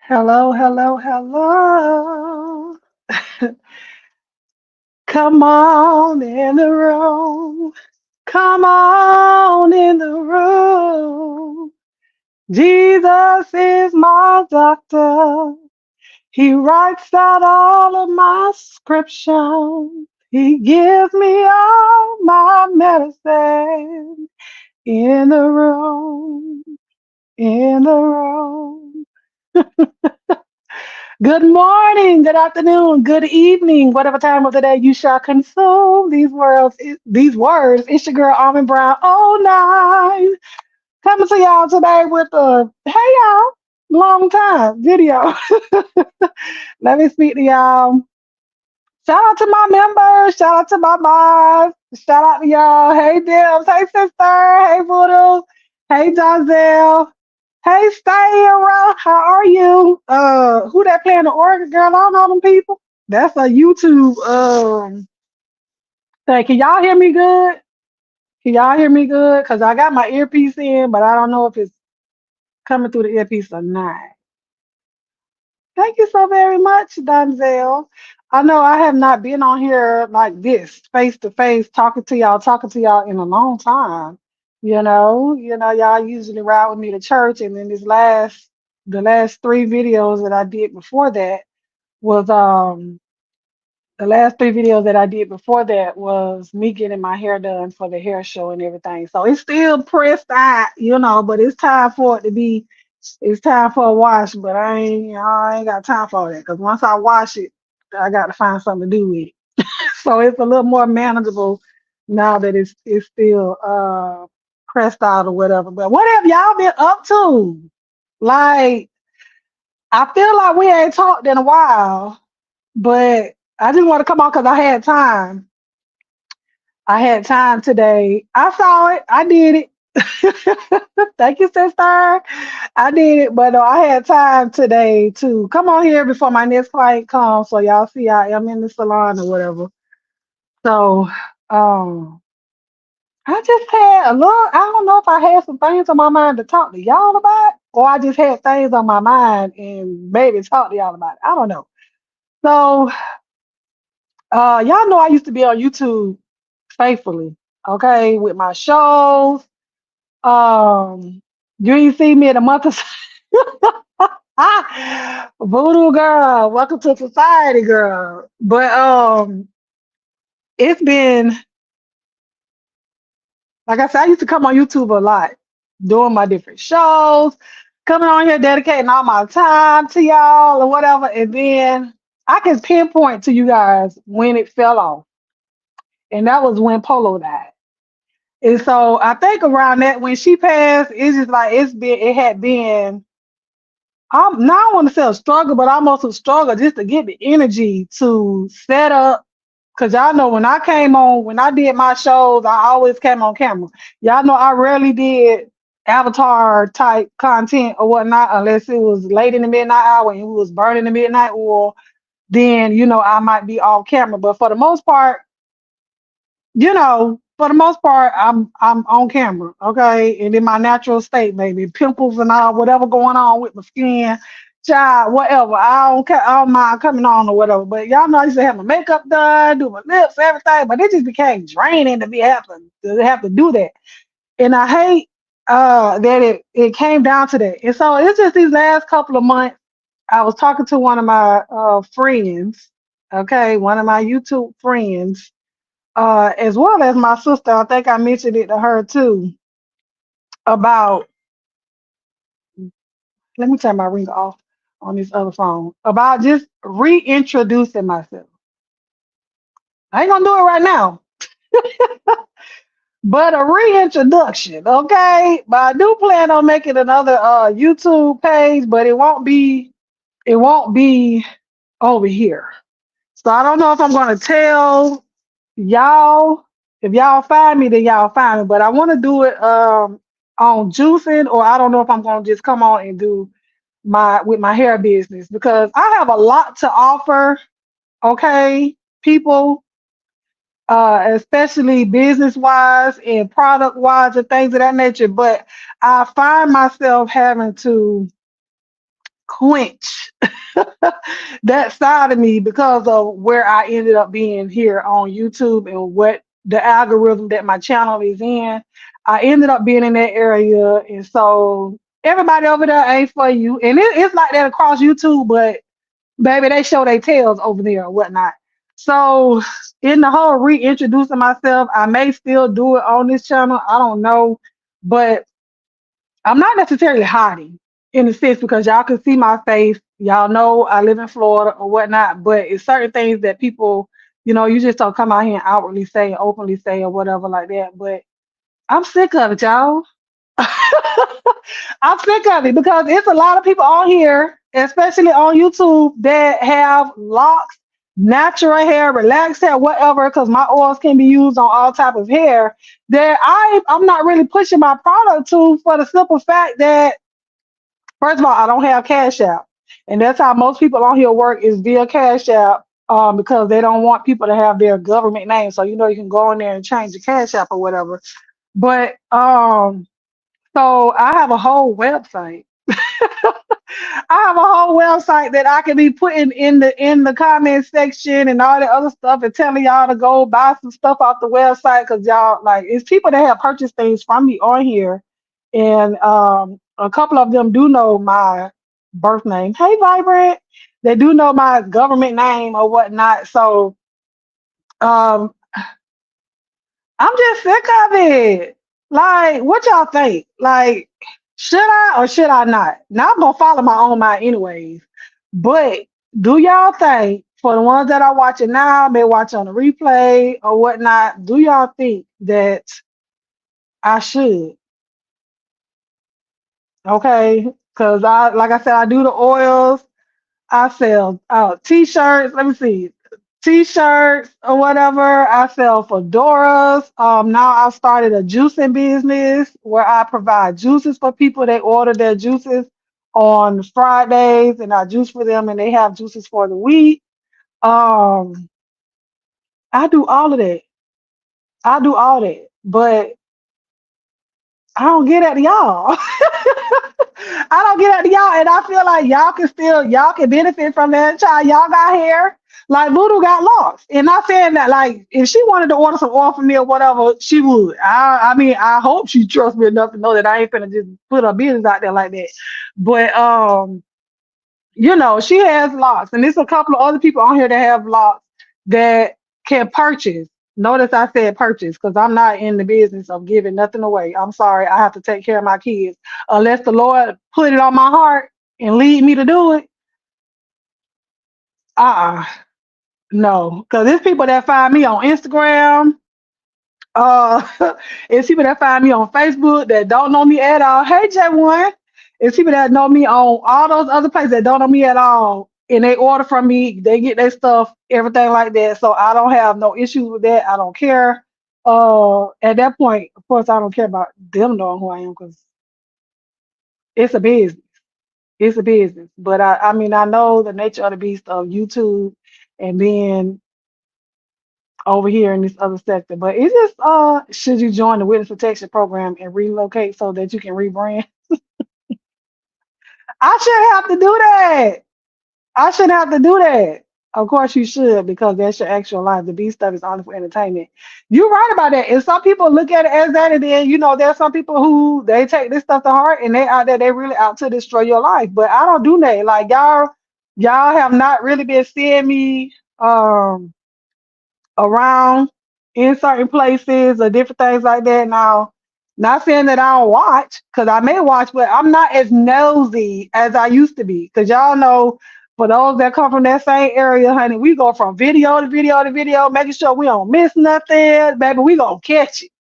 Hello, hello, hello. Come on in the room. Come on in the room. Jesus is my doctor. He writes out all of my scriptures. He gives me all my medicine in the room, in the room. Good morning, good afternoon, good evening, whatever time of the day you shall consume these words. It's your girl Almond Brown 09 coming to y'all today with a hey y'all, long time video. Let me speak to y'all. Shout out to my members, shout out to my moms, shout out to y'all. Hey Dibs, hey sister, hey Voodoo, hey Giselle. Hey, Sarah, how are you? Who that playing the organ, girl? I don't know them people. That's a YouTube thing. Can y'all hear me good? Can y'all hear me good? Cause I got my earpiece in, but I don't know if it's coming through the earpiece or not. Thank you so very much, Donzel. I know I have not been on here like this, face to face, talking to y'all in a long time. Y'all usually ride with me to church, and then the last three videos that I did before that was the last three videos that I did before that was me getting my hair done for the hair show and everything. So it's still pressed out, but it's time for it to be. It's time for a wash, but I ain't got time for that because once I wash it, I got to find something to do with it. So it's a little more manageable now that it's still pressed out or whatever. But what have y'all been up to? Like, I feel like we ain't talked in a while, but I just want to come on because I had time. I had time today. I saw it. I did it. Thank you, sister. I did it, but I had time today to come on here before my next client comes, so y'all see I am in the salon or whatever. So, um, I just had a little. I don't know if I had some things on my mind to talk to y'all about, or I just had things on my mind and maybe talk to y'all about it. I don't know. So, y'all know I used to be on YouTube faithfully, okay, with my shows. You ain't see me in a month or so. Voodoo girl, welcome to society, girl. But it's been like I said, I used to come on YouTube a lot, doing my different shows, coming on here, dedicating all my time to y'all or whatever, and then I can pinpoint to you guys when it fell off, and that was when Polo died. And so I think around that when she passed, it's just like it had been. Now I want to say a struggle, but almost a struggle just to get the energy to set up. Cause y'all know when I did my shows, I always came on camera. Y'all know I rarely did avatar type content or whatnot unless it was late in the midnight hour and it was burning the midnight oil. Then I might be off camera. But for the most part, I'm on camera, okay, and in my natural state, maybe pimples and all, whatever going on with my skin, child, whatever. I don't mind coming on or whatever. But y'all know I used to have my makeup done, do my lips, everything, but it just became draining to have to do that, and I hate that it came down to that. And so it's just these last couple of months. I was talking to one of my friends, okay, one of my YouTube friends as well as my sister. I think I mentioned it to her too about, let me turn my ringer off on this other phone, about just reintroducing myself. I ain't gonna do it right now, but a reintroduction, okay? But I do plan on making another YouTube page, but it won't be over here. So I don't know if I'm gonna tell y'all. If y'all find me, then y'all find me. But I want to do it on juicing, or I don't know if I'm gonna just come on and do my hair business because I have a lot to offer. Okay, people, especially business wise and product wise and things of that nature. But I find myself having to quench that side of me because of where I ended up being here on YouTube and what the algorithm that my channel is in. I ended up being in that area, and so everybody over there ain't for you. And it's like that across YouTube, but baby, they show their tails over there or whatnot. So in the whole reintroducing myself, I may still do it on this channel. I don't know, but I'm not necessarily hiding in a sense because y'all can see my face. Y'all know I live in Florida or whatnot, but it's certain things that people, you just don't come out here and outwardly say, openly say, or whatever like that. But I'm sick of it, y'all. I'm sick of it because it's a lot of people on here, especially on YouTube, that have locks, natural hair, relaxed hair, whatever, because my oils can be used on all type of hair that I'm not really pushing my product to for the simple fact that, first of all, I don't have Cash App. And that's how most people on here work is via Cash App, because they don't want people to have their government name. So, you can go in there and change the Cash App or whatever. But so I have a whole website. I have a whole website that I can be putting in the comment section and all that other stuff and telling y'all to go buy some stuff off the website because y'all like it's people that have purchased things from me on here. And a couple of them do know my birth name. Hey Vibrant. They do know my government name or whatnot. So um I'm just sick of it. Like, what y'all think? Like, should I or should I not? Now I'm gonna follow my own mind anyways. But do y'all think for the ones that are watching now, may watch on the replay or whatnot, do y'all think that I should? Okay. Cause like I said, I do the oils. I sell t-shirts. Let me see. T-shirts or whatever. I sell fedoras. Now I've started a juicing business where I provide juices for people. They order their juices on Fridays and I juice for them and they have juices for the week. Um, I do all of that. I do all that. But I don't get at y'all. I don't get at y'all, and I feel like y'all can benefit from that. Child, y'all got hair. Like Voodoo got lost. And not saying that like if she wanted to order some oil from me or whatever, she would. I mean, I hope she trusts me enough to know that I ain't gonna just put her business out there like that. But she has locks, and there's a couple of other people on here that have locks that can purchase. Notice I said purchase because I'm not in the business of giving nothing away. I'm sorry, I have to take care of my kids. Unless the Lord put it on my heart and lead me to do it, uh-uh, no. Because there's people that find me on Instagram. Uh, it's people that find me on Facebook that don't know me at all. Hey, J1. It's people that know me on all those other places that don't know me at all. And they order from me, they get their stuff, everything like that. So I don't have no issues with that. I don't care. At that point, of course, I don't care about them knowing who I am because it's a business. It's a business. But I mean, I know the nature of the beast of YouTube and being over here in this other sector. But it's just should you join the witness protection program and relocate so that you can rebrand? I shouldn't have to do that. I shouldn't have to do that. Of course you should because that's your actual life. The B stuff is only for entertainment. You're right about that. And some people look at it as that, and then there's some people who they take this stuff to heart and they out there, they really out to destroy your life. But I don't do that. Like y'all have not really been seeing me around in certain places or different things like that. Now, not saying that I don't watch, because I may watch, but I'm not as nosy as I used to be. Because y'all know, for those that come from that same area, honey, we go from video to video to video, making sure we don't miss nothing. Baby, we gonna catch it.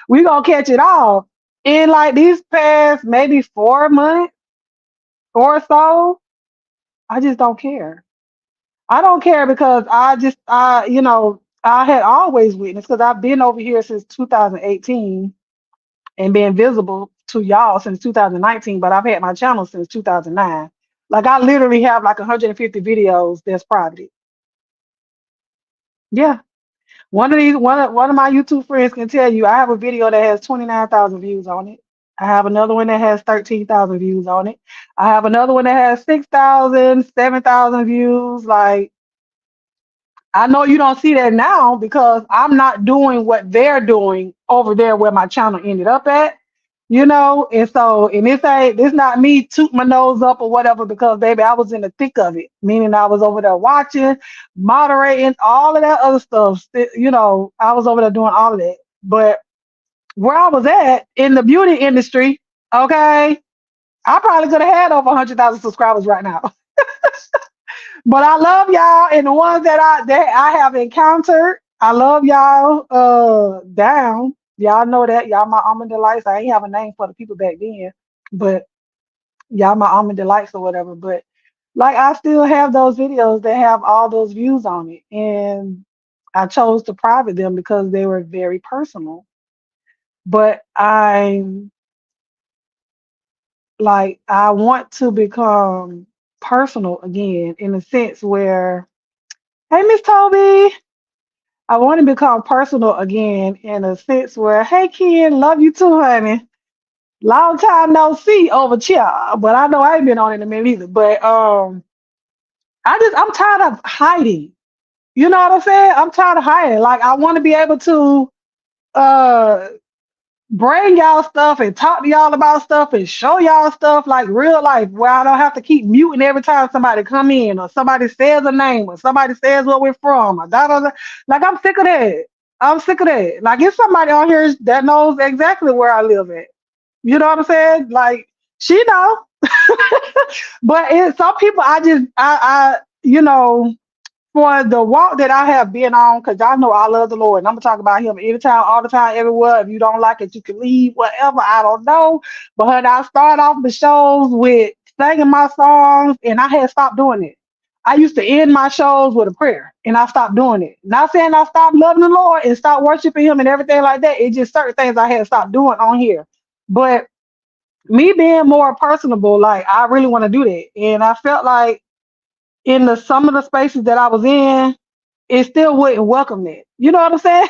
We gonna catch it all. In like these past maybe 4 months or so, I just don't care. I don't care because I had always witnessed because I've been over here since 2018 and been visible to y'all since 2019, but I've had my channel since 2009. Like I literally have like 150 videos that's private. Yeah. One of my YouTube friends can tell you I have a video that has 29,000 views on it. I have another one that has 13,000 views on it. I have another one that has 6,000, 7,000 views. Like, I know you don't see that now because I'm not doing what they're doing over there where my channel ended up at, and so, and this not me toot my nose up or whatever, because baby, I was in the thick of it, meaning I was over there watching, moderating, all of that other stuff. I was over there doing all of that. But where I was at in the beauty industry, okay, I probably could have had over 100,000 subscribers right now. But I love y'all, and the ones that I have encountered, I love y'all down. Y'all know that. Y'all my almond delights. I ain't have a name for the people back then, but y'all my almond delights or whatever. But like, I still have those videos that have all those views on it. And I chose to private them because they were very personal. But I want to become personal again, in a sense where, hey, Miss Toby, I want to become personal again in a sense where, hey, Ken, love you too, honey. Long time no see over here, but I know I ain't been on in a minute either. But I'm tired of hiding. You know what I'm saying? I'm tired of hiding. Like, I want to be able to uh bring y'all stuff and talk to y'all about stuff and show y'all stuff like real life, where I don't have to keep muting every time somebody come in or somebody says a name or somebody says where we're from or da, da, da. Like, I'm sick of that. I'm sick of that. Like, it's somebody on here that knows exactly where I live at. You know what I'm saying? Like, she know. But some people, for the walk that I have been on, because y'all know I love the Lord, and I'm gonna talk about Him anytime, all the time, everywhere. If you don't like it, you can leave, whatever. I don't know. But when I start off the shows with singing my songs, and I had stopped doing it. I used to end my shows with a prayer, and I stopped doing it. Not saying I stopped loving the Lord and stopped worshiping Him and everything like that. It's just certain things I had stopped doing on here. But me being more personable, like, I really want to do that, and I felt like in some of the spaces that I was in, it still wouldn't welcome that. You know what I'm saying?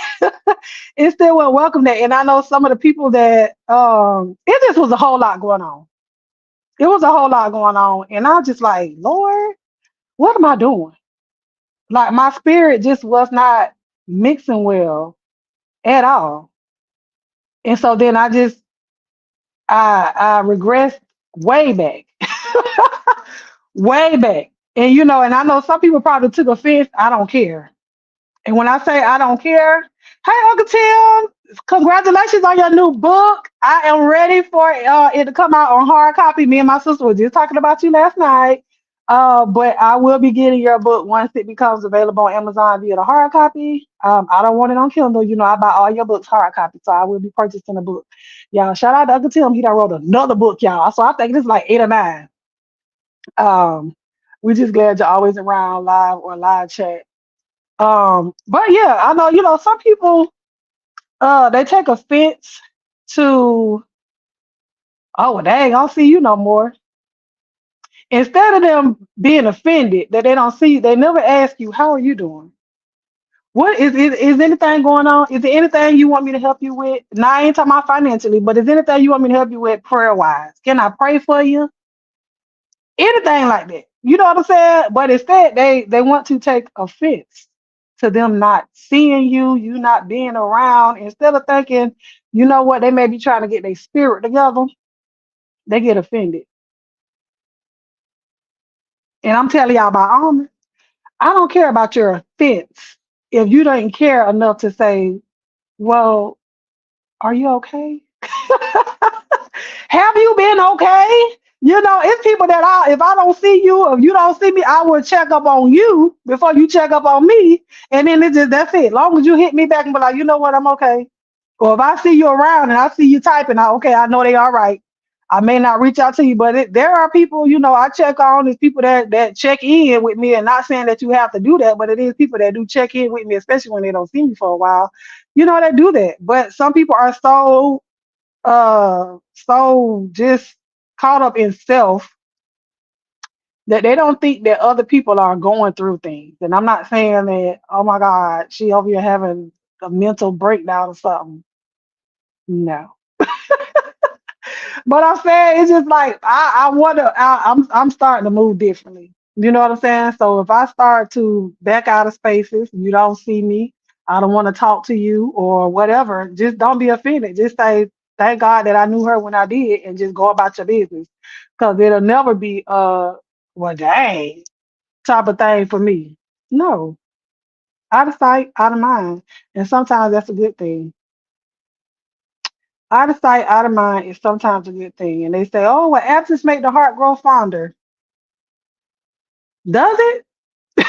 It still wouldn't welcome that. And I know some of the people that it just was a whole lot going on. It was a whole lot going on. And I was just like, Lord, what am I doing? Like, my spirit just was not mixing well at all. And so then I regressed way back. Way back. And and I know some people probably took offense. I don't care. And when I say I don't care, hey, Uncle Tim, congratulations on your new book. I am ready for it to come out on hard copy. Me and my sister were just talking about you last night. But I will be getting your book once it becomes available on Amazon via the hard copy. I don't want it on Kindle. I buy all your books hard copy, so I will be purchasing a book. Y'all, shout out to Uncle Tim. He done wrote another book, y'all. So I think this is like 8 or 9. We just glad you're always around live or live chat. But yeah, I know, some people they take offense to, oh, well, dang, I don't see you no more. Instead of them being offended that they don't see, they never ask you, how are you doing? What is anything going on? Is there anything you want me to help you with? Now, I ain't talking about financially, but is anything you want me to help you with prayer wise? Can I pray for you? Anything like that. You know what I'm saying? But instead, they want to take offense to them not seeing you not being around. Instead of thinking, you know what, they may be trying to get their spirit together, they get offended. And I'm telling y'all by honor, I don't care about your offense if you don't care enough to say, well, are you okay? Have you been okay? It's people that if I don't see you, if you don't see me, I will check up on you before you check up on me. And then that's it. As long as you hit me back and be like, you know what, I'm okay. Or if I see you around and I see you typing, okay, I know they all right. I may not reach out to you, but there are people, I check on. There's people that check in with me, and not saying that you have to do that, but it is people that do check in with me, especially when they don't see me for a while. They do that. But some people are so just caught up in self that they don't think that other people are going through things. And I'm not saying that, oh my God, she over here having a mental breakdown or something. No. But I'm saying it's just like I wonder. I'm starting to move differently. You know what I'm saying? So if I start to back out of spaces, you don't see me. I don't want to talk to you or whatever. Just don't be offended. Just say thank God that I knew her when I did, and just go about your business. Cause it'll never be well dang type of thing for me. No, out of sight, out of mind, and sometimes that's a good thing. Out of sight, out of mind is sometimes a good thing. And they say, oh, well, absence make the heart grow fonder. Does it? Does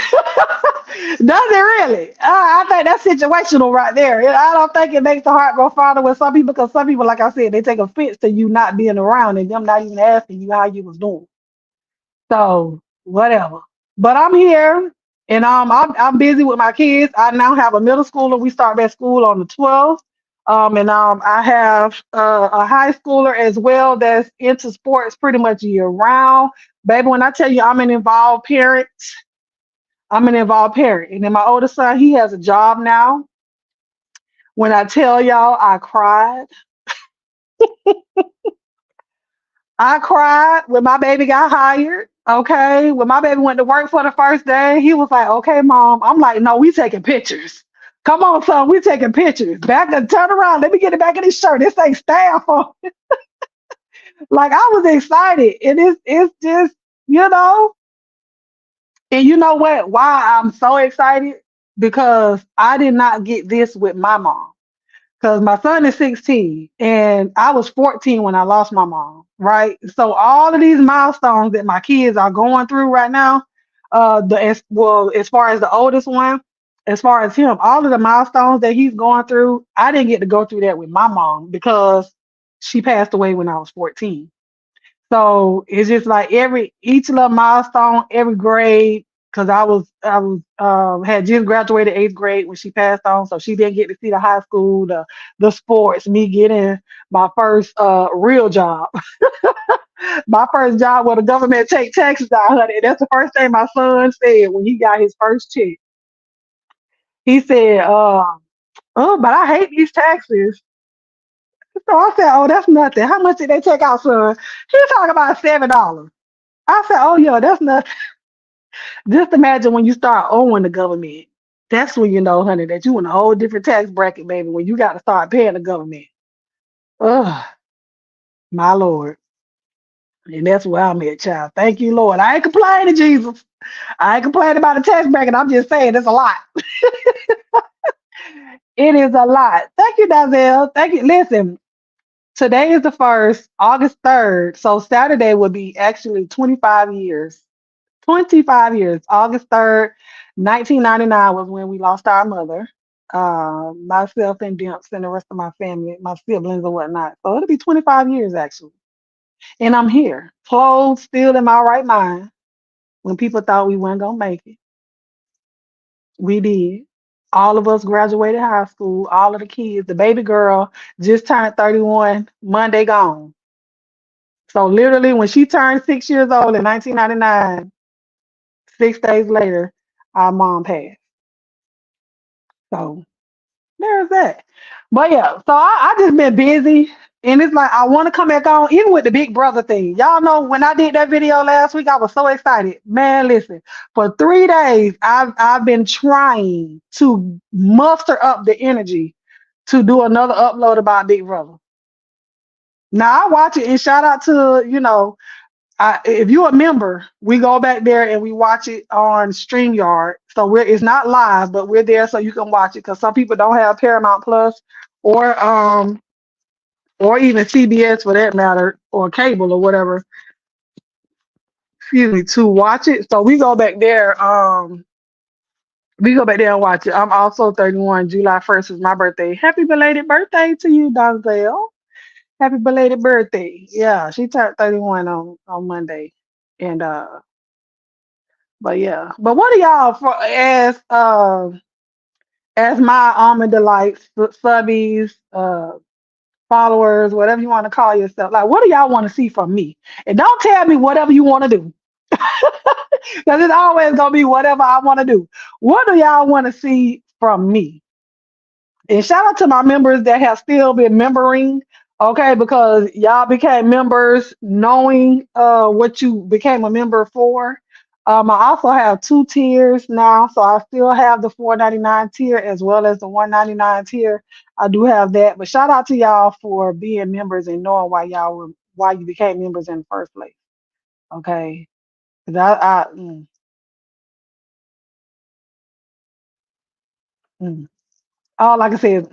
it really? I think that's situational right there. I don't think it makes the heart grow fonder with some people because some people, like I said, they take offense to you not being around and them not even asking you how you was doing. So whatever. But I'm here and I'm busy with my kids. I now have a middle schooler. We start back school on the 12th. And I have a high schooler as well that's into sports pretty much year round. Baby, when I tell you I'm an involved parent, I'm an involved parent. And then my oldest son, he has a job now. When I tell y'all I cried, I cried when my baby got hired. Okay. When my baby went to work for the first day, he was like, okay, mom. I'm like, no, we taking pictures. Come on, son, we taking pictures. Back and turn around. Let me get it back in his shirt. This ain't staff. Like I was excited. And it's just, you know, and you know what? Why I'm so excited? Because I did not get this with my mom. Because my son is 16 and I was 14 when I lost my mom, right? So all of these milestones that my kids are going through right now, as far as the oldest one, as far as him, all of the milestones that he's going through, I didn't get to go through that with my mom because she passed away when I was 14. So it's just like each little milestone, every grade, because I was had just graduated 8th grade when she passed on, so she didn't get to see the high school, the sports, me getting my first real job, my first job where the government take taxes out, honey. That's the first thing my son said when he got his first check. He said, "Oh, but I hate these taxes." So I said, "Oh, that's nothing. How much did they take out, son?" He talking about $7. I said, "Oh yeah, that's nothing." Just imagine when you start owing the government. That's when you know, honey, that you in a whole different tax bracket, baby. When you got to start paying the government. Ugh, my Lord. And that's where I'm at, child. Thank you, Lord. I ain't complaining, Jesus. I ain't complaining about the tax bracket. I'm just saying it's a lot. It is a lot. Thank you, Dazelle. Thank you. Listen, today is the first, August 3rd. So Saturday will be actually 25 years. 25 years. August 3rd, 1999 was when we lost our mother. Myself and Dimps and the rest of my family, my siblings and whatnot. So it'll be 25 years actually. And I'm here, clothed, still in my right mind. When people thought we weren't gonna make it, we did. All of us graduated high school, all of the kids. The baby girl just turned 31, Monday gone. So literally when she turned 6 years old in 1999, 6 days later, our mom passed. So there's that. But yeah, so I just been busy. And it's like I want to come back on, even with the Big Brother thing. Y'all know when I did that video last week, I was so excited. Man, listen, for 3 days, I've been trying to muster up the energy to do another upload about Big Brother. Now I watch it and shout out to, if you're a member, we go back there and we watch it on StreamYard. So it's not live, but we're there so you can watch it because some people don't have Paramount Plus or even CBS for that matter, or cable or whatever, excuse me, to watch it. So we go back there and watch it. I'm also 31. July 1st is my birthday. Happy belated birthday to you, Donzel. Happy belated birthday. Yeah, she turned 31 on Monday. And but yeah. But what are y'all for as my almond delights, subbies, followers, whatever you want to call yourself. Like, what do y'all want to see from me? And don't tell me whatever you want to do. Because it's always gonna be whatever I want to do. What do y'all want to see from me? And shout out to my members that have still been membering Okay, because y'all became members knowing what you became a member for. I also have two tiers now, so I still have the 4.99 tier as well as the 1.99 tier. I do have that, but shout out to y'all for being members and knowing why you became members in the first place. Okay, 'cause mm. All I can say is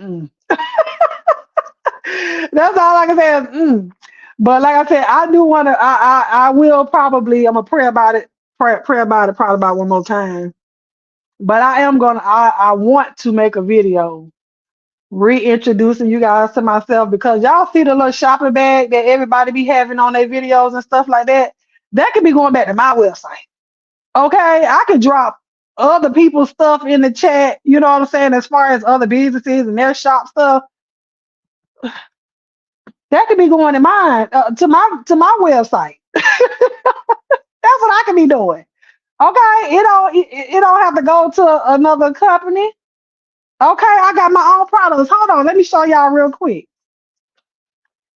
That's all I can say is But like I said, I do want to. I will probably. I'm gonna pray about it. Pray about it probably about one more time. But I am gonna. I want to make a video reintroducing you guys to myself because y'all see the little shopping bag that everybody be having on their videos and stuff like that. That could be going back to my website. Okay, I could drop other people's stuff in the chat. You know what I'm saying? As far as other businesses and their shop stuff, that could be going to mine to my website. That's what I could be doing. Okay, it don't have to go to another company. Okay, I got my own products. Hold on, let me show y'all real quick.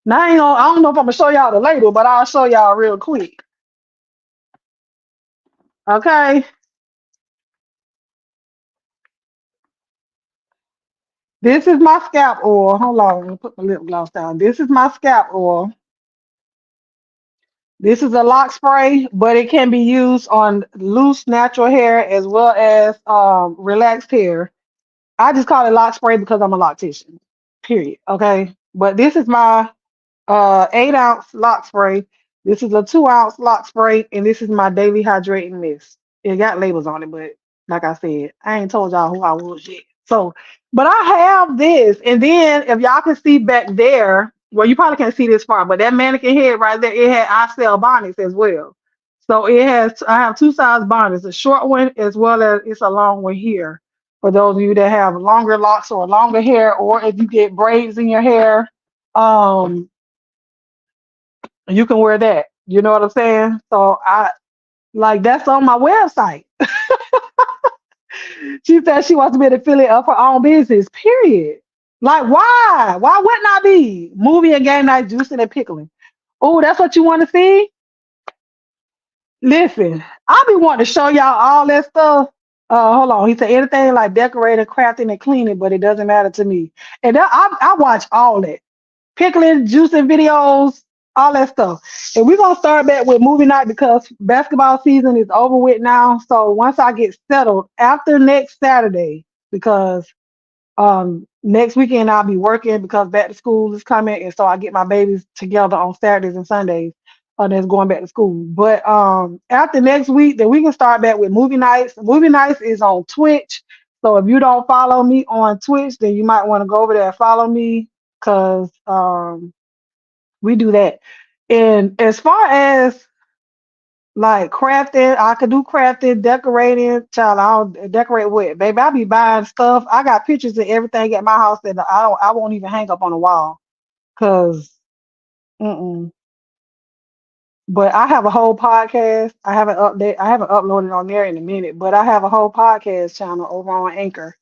Now I don't know if I'm gonna show y'all the label, but I'll show y'all real quick. Okay, this is my scalp oil. Hold on, let me put my lip gloss down. This is my scalp oil. This is a lock spray, but it can be used on loose natural hair as well as relaxed hair. I just call it lock spray because I'm a loctician. Period. Okay. But this is my 8-ounce lock spray. This is a 2-ounce lock spray, and this is my daily hydrating mist. It got labels on it, but like I said, I ain't told y'all who I was yet. So, but I have this, and then if y'all can see back there, well, you probably can't see this far, but that mannequin head right there, it had I sell bonnets as well. So it has. I have two size bonnets, a short one as well as it's a long one here. For those of you that have longer locks or longer hair, or if you get braids in your hair, um, you can wear that. You know what I'm saying? So I like that's on my website. She said she wants to be an affiliate of her own business. Period. Like why? Why wouldn't I be? Movie and game night juicing and pickling. Oh, that's what you want to see? Listen, I be wanting to show y'all all that stuff. Hold on. He said anything like decorating, crafting, and cleaning, but it doesn't matter to me. And I watch all that. Pickling, juicing videos, all that stuff. And we're gonna start back with movie night because basketball season is over with now. So once I get settled after next Saturday, because next weekend I'll be working because back to school is coming, and so I get my babies together on Saturdays and Sundays. That's going back to school. But after next week, then we can start back with movie nights. Movie nights is on Twitch. So if you don't follow me on Twitch, then you might want to go over there and follow me because we do that. And as far as like crafting, I could do crafting, decorating. Child, I'll decorate with baby. I be buying stuff. I got pictures of everything at my house that I won't even hang up on the wall. Cause mm-mm. But I have a whole podcast. I haven't uploaded on there in a minute, but I have a whole podcast channel over on Anchor.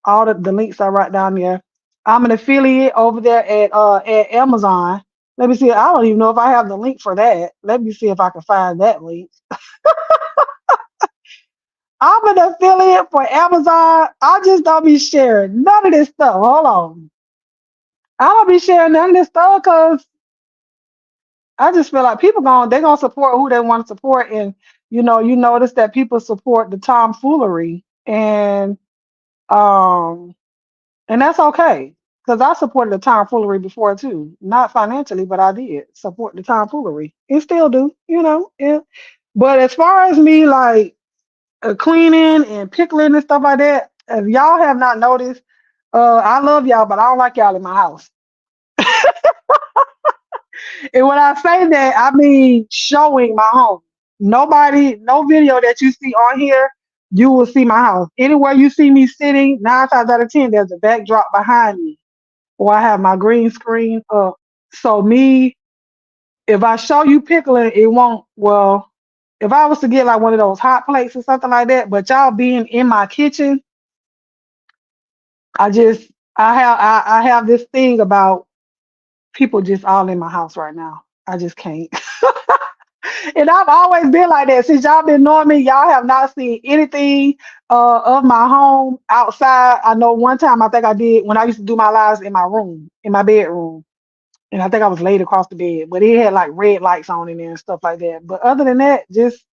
All the links are right down there. I'm an affiliate over there at Amazon. Let me see. I don't even know if I have the link for that. Let me see if I can find that link. I'm an affiliate for Amazon. I just don't be sharing none of this stuff. Hold on. I don't be sharing none of this stuff because I just feel like they're gonna support who they want to support. And you notice that people support the tomfoolery um and that's okay. Because I supported the tomfoolery before too. Not financially, but I did support the tomfoolery. And still do, Yeah. But as far as me like cleaning and pickling and stuff like that. If y'all have not noticed, I love y'all, but I don't like y'all in my house. And when I say that, I mean showing my home. No video that you see on here, you will see my house. Anywhere you see me sitting, 9 times out of 10, there's a backdrop behind me, or I have my green screen up. So if I show you pickling, it won't. Well, if I was to get like one of those hot plates or something like that, but y'all being in my kitchen, I have this thing about people just all in my house right now. I just can't. And I've always been like that since y'all been knowing me. Y'all have not seen anything of my home outside. I know one time I think I did when I used to do my lives in my room, in my bedroom, and I think I was laid across the bed, but it had like red lights on in there and stuff like that. But other than that, just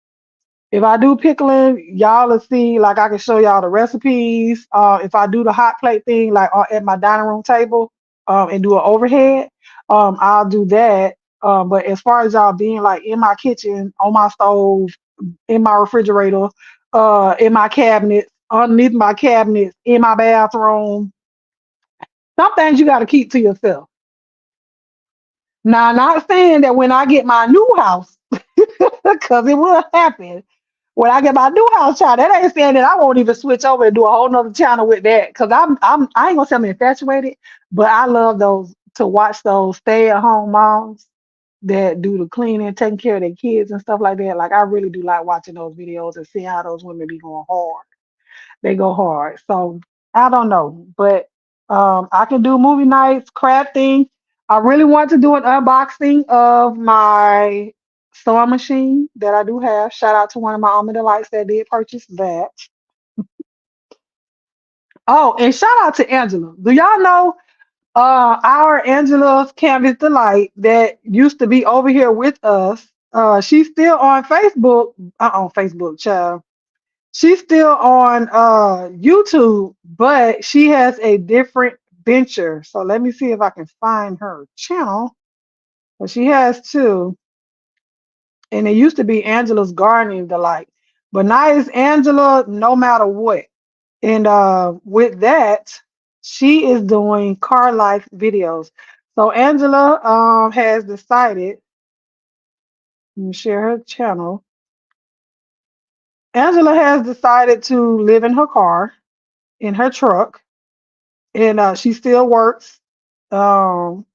if I do pickling, y'all will see, like I can show y'all the recipes. If I do the hot plate thing, like at my dining room table, and do an overhead, I'll do that. But as far as y'all being like in my kitchen, on my stove, in my refrigerator, in my cabinets, underneath my cabinets, in my bathroom, some things you got to keep to yourself. Now, not saying that when I get my new house, because it will happen. When I get my new house child, that ain't saying that I won't even switch over and do a whole nother channel with that. Cause I ain't gonna say I'm infatuated, but I love those to watch those stay at home moms that do the cleaning, taking care of their kids and stuff like that. Like I really do like watching those videos and seeing how those women be going hard. They go hard. So I don't know, but I can do movie nights, crafting. I really want to do an unboxing of my sewing machine that I do have. Shout out to one of my almond delights that did purchase that. Oh, and shout out to Angela. Do y'all know our Angela's Canvas Delight that used to be over here with us? She's still on Facebook. On Facebook, child. She's still on YouTube, but she has a different venture. So let me see if I can find her channel. But she has two, and it used to be Angela's Gardening Delight, but now it's Angela No Matter What. And with that, she is doing car life videos. So Angela has decided. Let me share her channel. Angela has decided to live in her car, in her truck, and she still works. Um,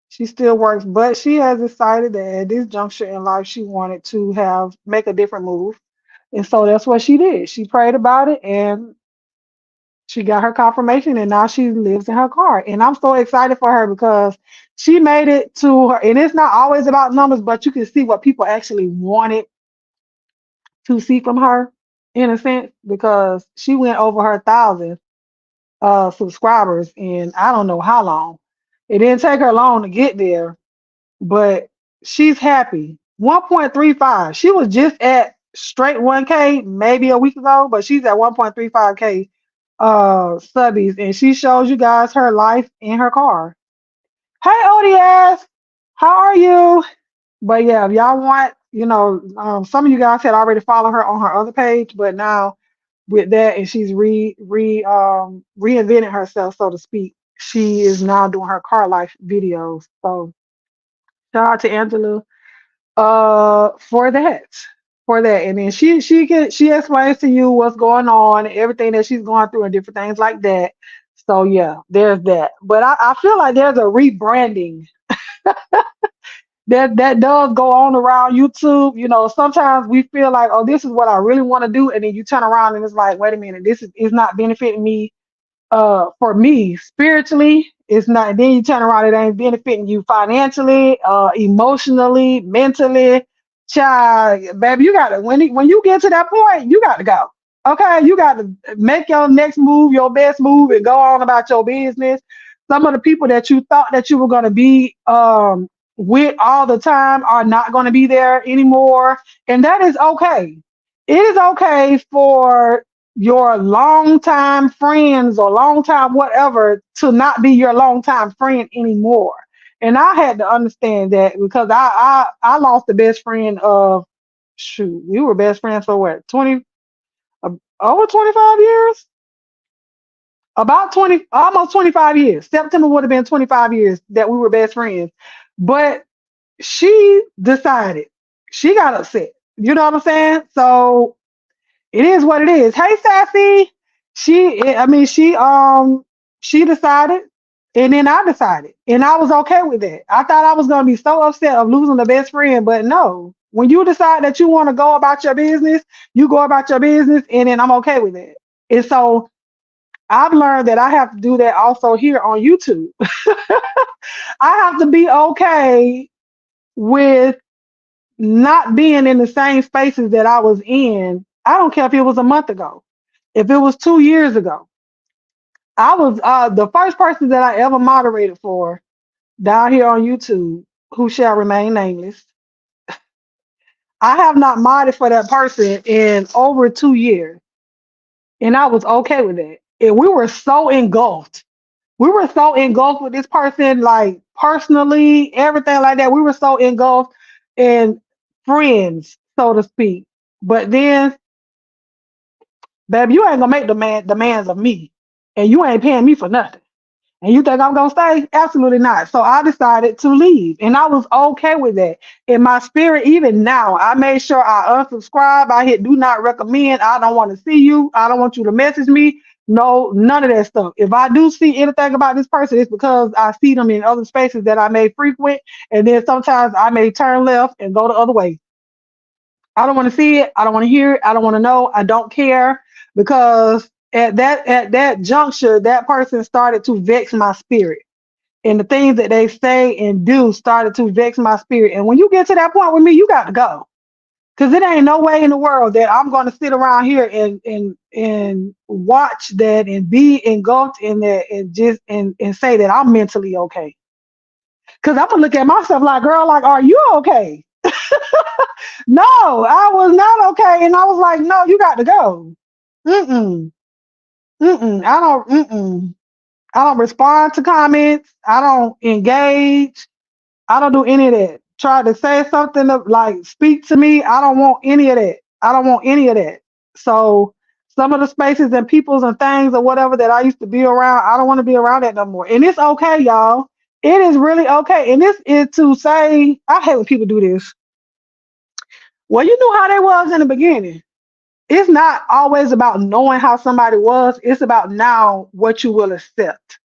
she still works, but she has decided that at this juncture in life, she wanted to make a different move, and so that's what she did. She prayed about it, and she got her confirmation, and now she lives in her car. And I'm so excited for her because she made it to her. And it's not always about numbers, but you can see what people actually wanted to see from her, in a sense, because she went over her 1,000 subscribers in I don't know how long. It didn't take her long to get there, but she's happy. 1.35. She was just at straight 1K maybe a week ago, but she's at 1.35K subbies, and she shows you guys her life in her car. Hey ODS, how are you? But yeah, if y'all want, some of you guys had already followed her on her other page, but now with that, and she's reinvented herself, so to speak. She is now doing her car life videos. So shout out to Angela for that. For that. And then she explains to you what's going on, everything that she's going through and different things like that. So yeah, there's that. But I feel like there's a rebranding that does go on around YouTube. Sometimes we feel like, oh, this is what I really want to do, and then you turn around and it's like, wait a minute, this is not benefiting me. For me spiritually, it's not. Then you turn around, it ain't benefiting you financially, emotionally, mentally. Child, baby, you gotta when you get to that point, you got to go. Okay, you got to make your next move, your best move, and go on about your business. Some of the people that you thought that you were gonna be with all the time are not gonna be there anymore, and that is okay. It is okay for your longtime friends or longtime whatever to not be your longtime friend anymore. And I had to understand that because I lost the best friend of shoot, we were best friends for what, 20 over 25 years? About 20, almost 25 years. September would have been 25 years that we were best friends. But she decided, she got upset. You know what I'm saying? So it is what it is. Hey, Sassy. She decided, and then I decided, and I was okay with that. I thought I was gonna be so upset of losing the best friend, but no. When you decide that you want to go about your business, you go about your business, and then I'm okay with it. And so I've learned that I have to do that also here on YouTube. I have to be okay with not being in the same spaces that I was in. I don't care if it was a month ago, if it was 2 years ago. I was the first person that I ever moderated for down here on YouTube, who shall remain nameless. I have not modded for that person in over 2 years, and I was okay with it. And we were so engulfed. We were so engulfed with this person, like personally, everything like that. We were so engulfed in friends, so to speak. But then, baby, you ain't gonna make demands of me, and you ain't paying me for nothing. And you think I'm gonna stay? Absolutely not. So I decided to leave, and I was okay with that. In my spirit, even now, I made sure I unsubscribe. I hit do not recommend. I don't want to see you. I don't want you to message me. No, none of that stuff. If I do see anything about this person, it's because I see them in other spaces that I may frequent, and then sometimes I may turn left and go the other way. I don't want to see it. I don't want to hear it. I don't want to know. I don't care, because at that juncture, that person started to vex my spirit, and the things that they say and do started to vex my spirit. And when you get to that point with me, you got to go, because it ain't no way in the world that I'm going to sit around here and watch that and be engulfed in that and just and say that I'm mentally okay. Because I'm gonna look at myself like, girl, like, are you okay? No, I was not okay. And I was like, no, you got to go. Mm-mm. Mm-mm. I don't respond to comments. I don't engage. I don't do any of that. Try to say something like speak to me. I don't want any of that. I don't want any of that. So some of the spaces and peoples and things or whatever that I used to be around, I don't want to be around that no more. And it's okay, y'all. It is really okay. And this is to say, I hate when people do this. Well, you knew how they was in the beginning. It's not always about knowing how somebody was. It's about now what you will accept.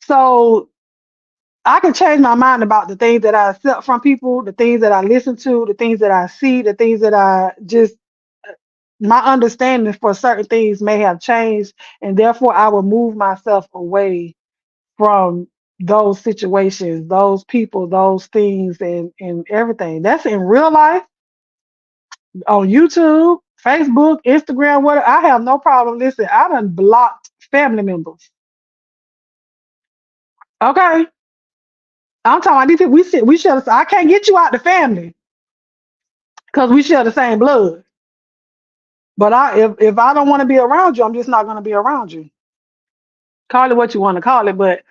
So I can change my mind about the things that I accept from people, the things that I listen to, the things that I see, the things that I just, my understanding for certain things may have changed. And therefore, I will move myself away from those situations, those people, those things, and everything. That's in real life, on YouTube, Facebook, Instagram, whatever. I have no problem. Listen, I done blocked family members. Okay. I'm talking about these people, we share, I can't get you out the family because we share the same blood. But if I don't want to be around you, I'm just not going to be around you. Call it what you want to call it, but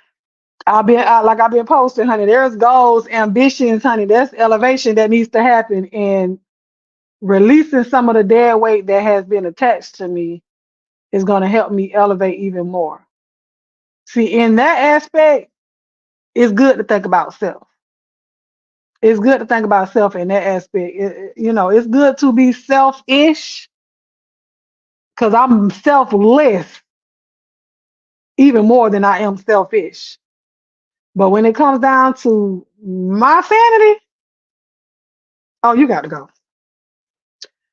like I've been posting, honey. There's goals, ambitions, honey. There's elevation that needs to happen, and releasing some of the dead weight that has been attached to me is going to help me elevate even more. See, in that aspect, it's good to think about self. It's good to think about self in that aspect. It's good to be selfish, because I'm selfless even more than I am selfish. But when it comes down to my sanity, oh, you got to go.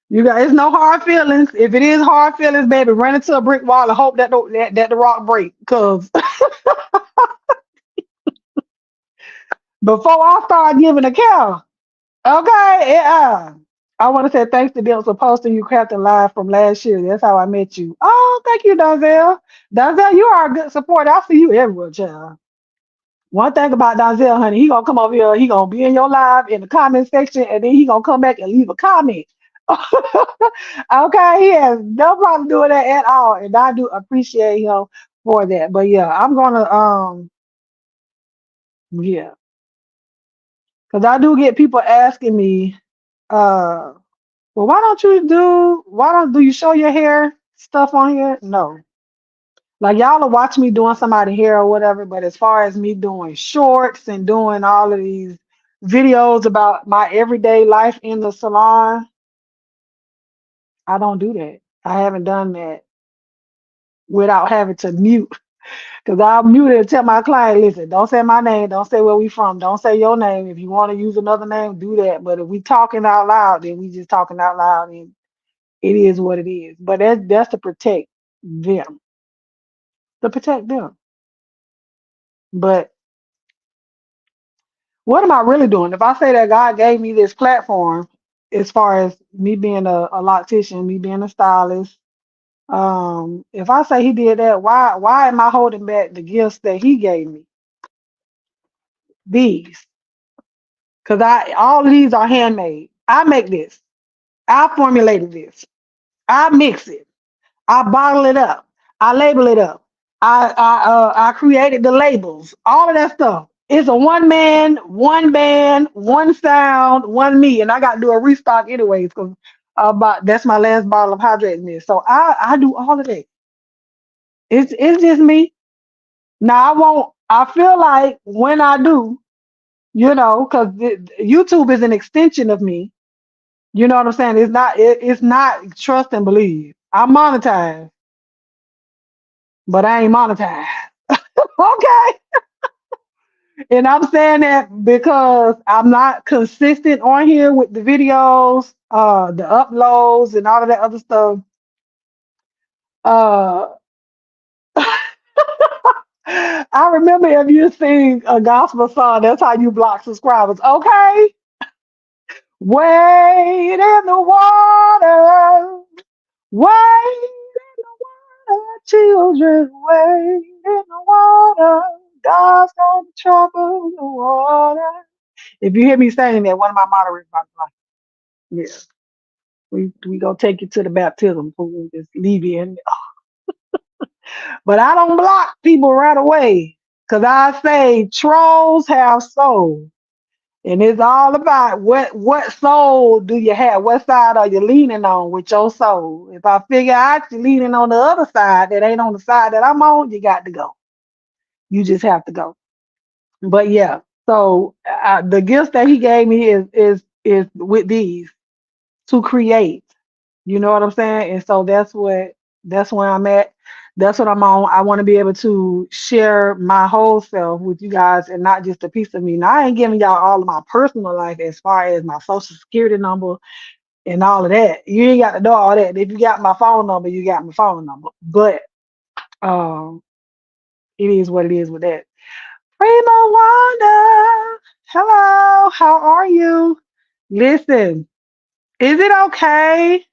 It's no hard feelings. If it is hard feelings, baby, run into a brick wall and hope that the rock break. Because before I start giving a cow, okay, yeah. I want to say thanks to them for posting you Captain Live from last year. That's how I met you. Oh, thank you, Donzel. Donzel, you are a good supporter. I see you everywhere, child. One thing about Donzel, honey, he gonna come over here, he gonna be in your live in the comment section, and then he gonna come back and leave a comment. Okay, he has no problem doing that at all, and I do appreciate him for that. But yeah, I'm gonna yeah, because I do get people asking me, well, why don't do you show your hair stuff on here? No. Like y'all will watch me doing somebody's hair or whatever, but as far as me doing shorts and doing all of these videos about my everyday life in the salon, I don't do that. I haven't done that without having to mute. Because I'll mute it and tell my client, listen, don't say my name, don't say where we from, don't say your name. If you want to use another name, do that. But if we talking out loud, then we just talking out loud, and it is what it is. But that's to protect them. To protect them. But What am I really doing? If I say that God gave me this platform, as far as me being a loctician, me being a stylist, if I say He did that, why am I holding back the gifts that He gave me? These, because I all of these are handmade. I make this. I formulated this. I mix it. I bottle it up. I label it up. I created the labels. All of that stuff. It's a one man, one band, one sound, one me, and I got to do a restock anyways because about that's my last bottle of hydrating this. So I do all of that. It's just me. Now I won't. I feel like when I do, because YouTube is an extension of me. You know what I'm saying? It's not trust and believe. I'm monetized, but I ain't monetized. Okay. And I'm saying that because I'm not consistent on here with the videos, the uploads and all of that other stuff. Uh I remember if you sing a gospel song, that's how you block subscribers. Okay. Wait in the water. Wait in the water, children. Wait in the water. God's gonna trouble the water. If you hear me saying that, one of my moderators about to like, yeah, we gonna take you to the baptism pool, just leave you in. But I don't block people right away, cause I say trolls have souls, and it's all about what soul do you have? What side are you leaning on with your soul? If I figure out you're leaning on the other side that ain't on the side that I'm on, you got to go. You just have to go. But yeah, so the gifts that he gave me is with these to create. You know what I'm saying? And so that's where I'm at. That's what I'm on. I want to be able to share my whole self with you guys and not just a piece of me. Now I ain't giving y'all all of my personal life as far as my social security number and all of that. You ain't got to know all that. If you got my phone number, you got my phone number. But um it is what it is with that. Prima Wanda. Hello, how are you? Listen, is it okay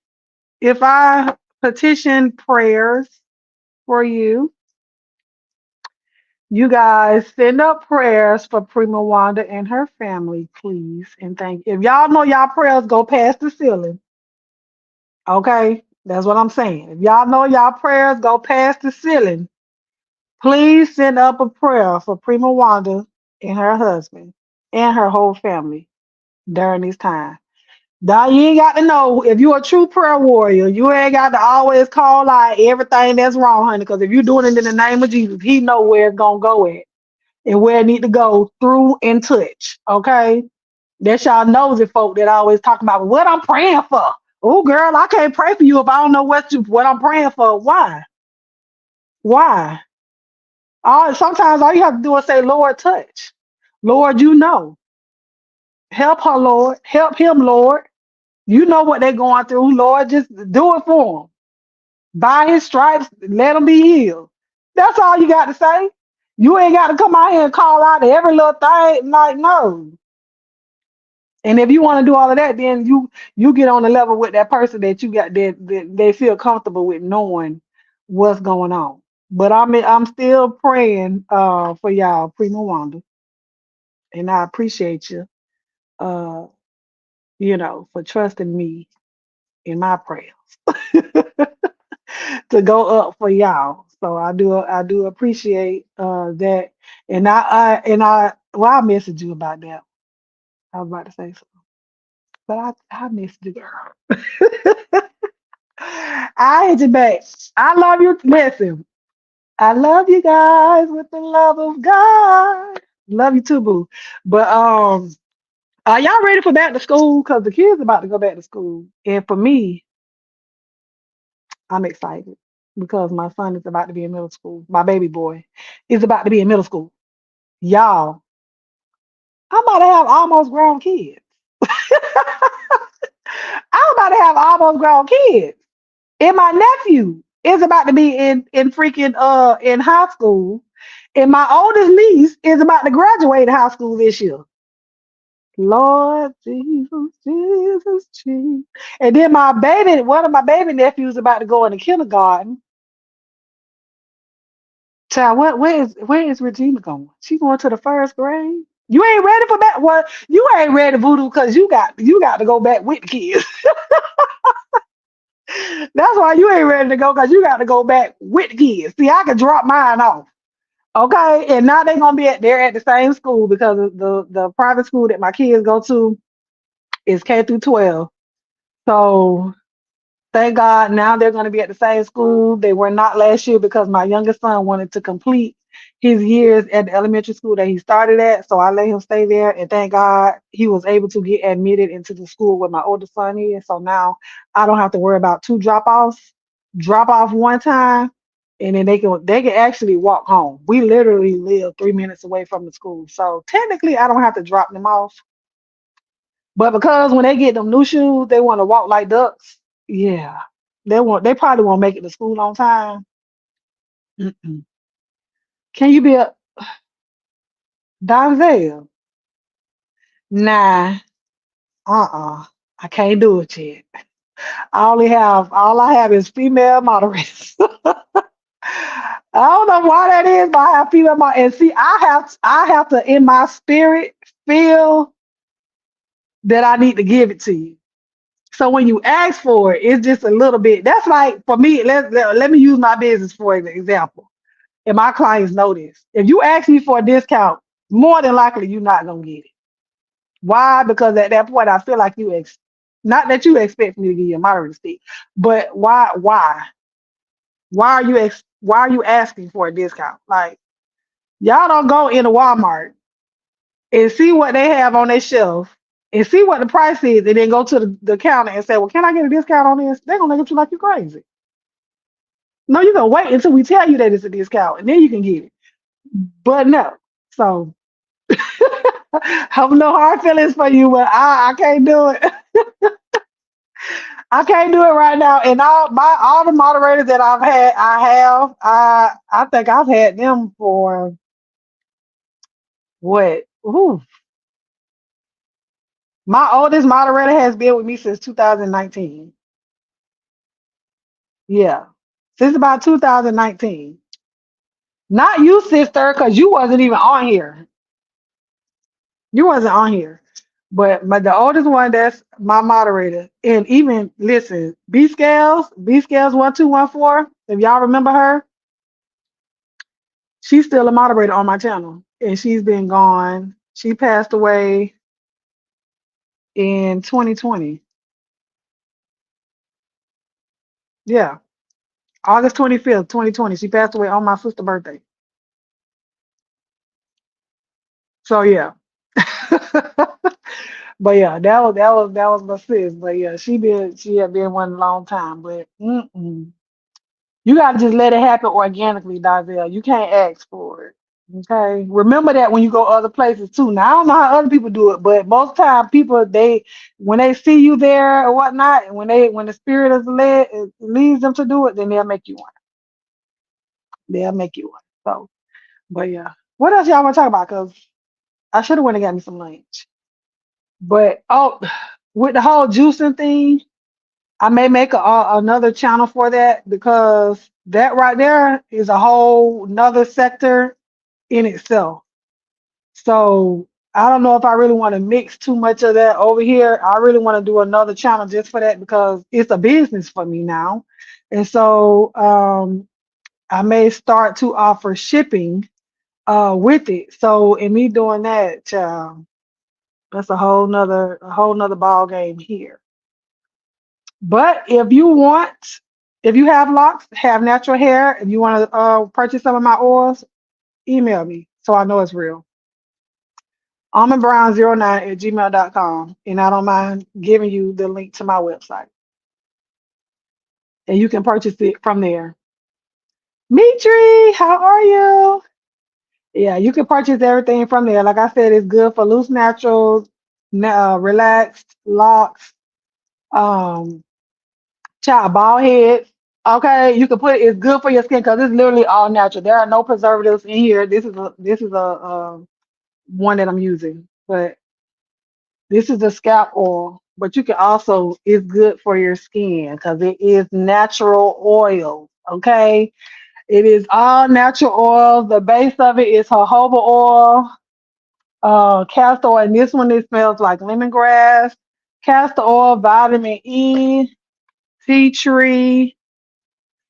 if I petition prayers for you? You guys send up prayers for Prima Wanda and her family, please. And thank you. If y'all know y'all prayers go past the ceiling, okay? That's what I'm saying. If y'all know y'all prayers go past the ceiling, please send up a prayer for Prima Wanda and her husband and her whole family during this time. Now you ain't got to know if you're a true prayer warrior. You ain't got to always call out everything that's wrong, honey. Because if you're doing it in the name of Jesus, He know where it's gonna go at and where it need to go through and touch. Okay, that's y'all nosy folk that always talk about what I'm praying for. Oh, girl, I can't pray for you if I don't know what I'm praying for. Why? Why? Sometimes all you have to do is say, Lord, touch. Lord, you know. Help her, Lord. Help him, Lord. You know what they're going through, Lord. Just do it for them. By His stripes, let them be healed. That's all you got to say. You ain't got to come out here and call out every little thing. Like, no. And if you want to do all of that, then you get on the level with that person that you got that they feel comfortable with knowing what's going on. But I'm still praying for y'all, Prima Wanda, and I appreciate you, uh, for trusting me in my prayers to go up for y'all. So I do appreciate that. And I messaged you about that. I was about to say something, but I missed you, girl. I hit you back. I love you. Listen, I love you guys with the love of God. Love you too, boo. But are y'all ready for back to school? Because the kids about to go back to school. And for me, I'm excited because my son is about to be in middle school. My baby boy is about to be in middle school. Y'all, I'm about to have almost grown kids. I'm about to have almost grown kids. And my nephew is about to be in freaking in high school. And my oldest niece is about to graduate high school this year. Lord Jesus, Jesus, Jesus. And then one of my baby nephews about to go into kindergarten. Child, where is Regina going? She going to the first grade? You ain't ready for that. Well, you ain't ready, Voodoo, because you got to go back with the kids. That's why you ain't ready to go, because you got to go back with the kids. See, I can drop mine off. Okay. And now they're gonna be they're at the same school, because the private school that my kids go to is K through 12. So thank God now they're going to be at the same school. They were not last year because my youngest son wanted to complete his years at the elementary school that he started at. So I let him stay there. And thank God he was able to get admitted into the school where my oldest son is. So now I don't have to worry about two drop offs. Drop off one time, and then they can actually walk home. We literally live 3 minutes away from the school. So technically I don't have to drop them off. But because when they get them new shoes, they want to walk like ducks. Yeah, they probably won't make it to school on time. Mm-mm. Can you be a Donzel? Nah, I can't do it yet. All I have is female moderators. I don't know why that is, but I have female moderators. And see, I have to in my spirit feel that I need to give it to you. So when you ask for it, it's just a little bit. That's like for me. Let me use my business for an example. And my clients know this. If you ask me for a discount, more than likely you're not gonna get it. Why? Because at that point, I feel like not that you expect me to give you a moderate fee, but why are you asking for a discount? Like, y'all don't go into Walmart and see what they have on their shelf and see what the price is, and then go to the counter and say, "Well, can I get a discount on this?" They're gonna look at you like you're crazy. No, you're gonna wait until we tell you that it's a discount, and then you can get it. But no. So have no hard feelings for you, but I can't do it. I can't do it right now. And all the moderators that I think I've had them for what? Ooh, my oldest moderator has been with me since 2019. Yeah, since about 2019. Not you, sister, because you wasn't even on here. You wasn't on here. But the oldest one, that's my moderator. And even listen, B Scales 1214. If y'all remember her, she's still a moderator on my channel. And she's been gone. She passed away in 2020. Yeah. August 25th, 2020. She passed away on my sister's birthday. So yeah. But yeah, that was my sis. But yeah, she had been one a long time. But you gotta just let it happen organically, Dazelle. You can't ask for it. Okay. Remember that when you go other places too. Now I don't know how other people do it, but most time people when they see you there or whatnot, and when the spirit is led, it leads them to do it, then they'll make you one. They'll make you one. So, but yeah. What else y'all want to talk about? Cause I should have went and got me some lunch. But with the whole juicing thing, I may make another channel for that, because that right there is a whole nother sector in itself. So I don't know if I really want to mix too much of that over here. I really want to do another channel just for that, because it's a business for me now. And so I may start to offer shipping with it. So in me doing that, that's a whole nother ball game here. But if you have locks, have natural hair, if you want to purchase some of my oils, email me so I know it's real. almondbrown09@gmail.com, and I don't mind giving you the link to my website, and you can purchase it from there. Mitri, how are you? Yeah, you can purchase everything from there. Like I said, it's good for loose naturals, relaxed locks, um, child bald heads. Okay, you can put it. It's good for your skin because it's literally all natural. There are no preservatives in here. This is a one that I'm using, but This is a scalp oil, but you can also, it's good for your skin because it is natural oil. Okay. It is all natural oil. The base of it is jojoba oil, castor oil, and this one it smells like lemongrass, castor oil, vitamin E, tea tree.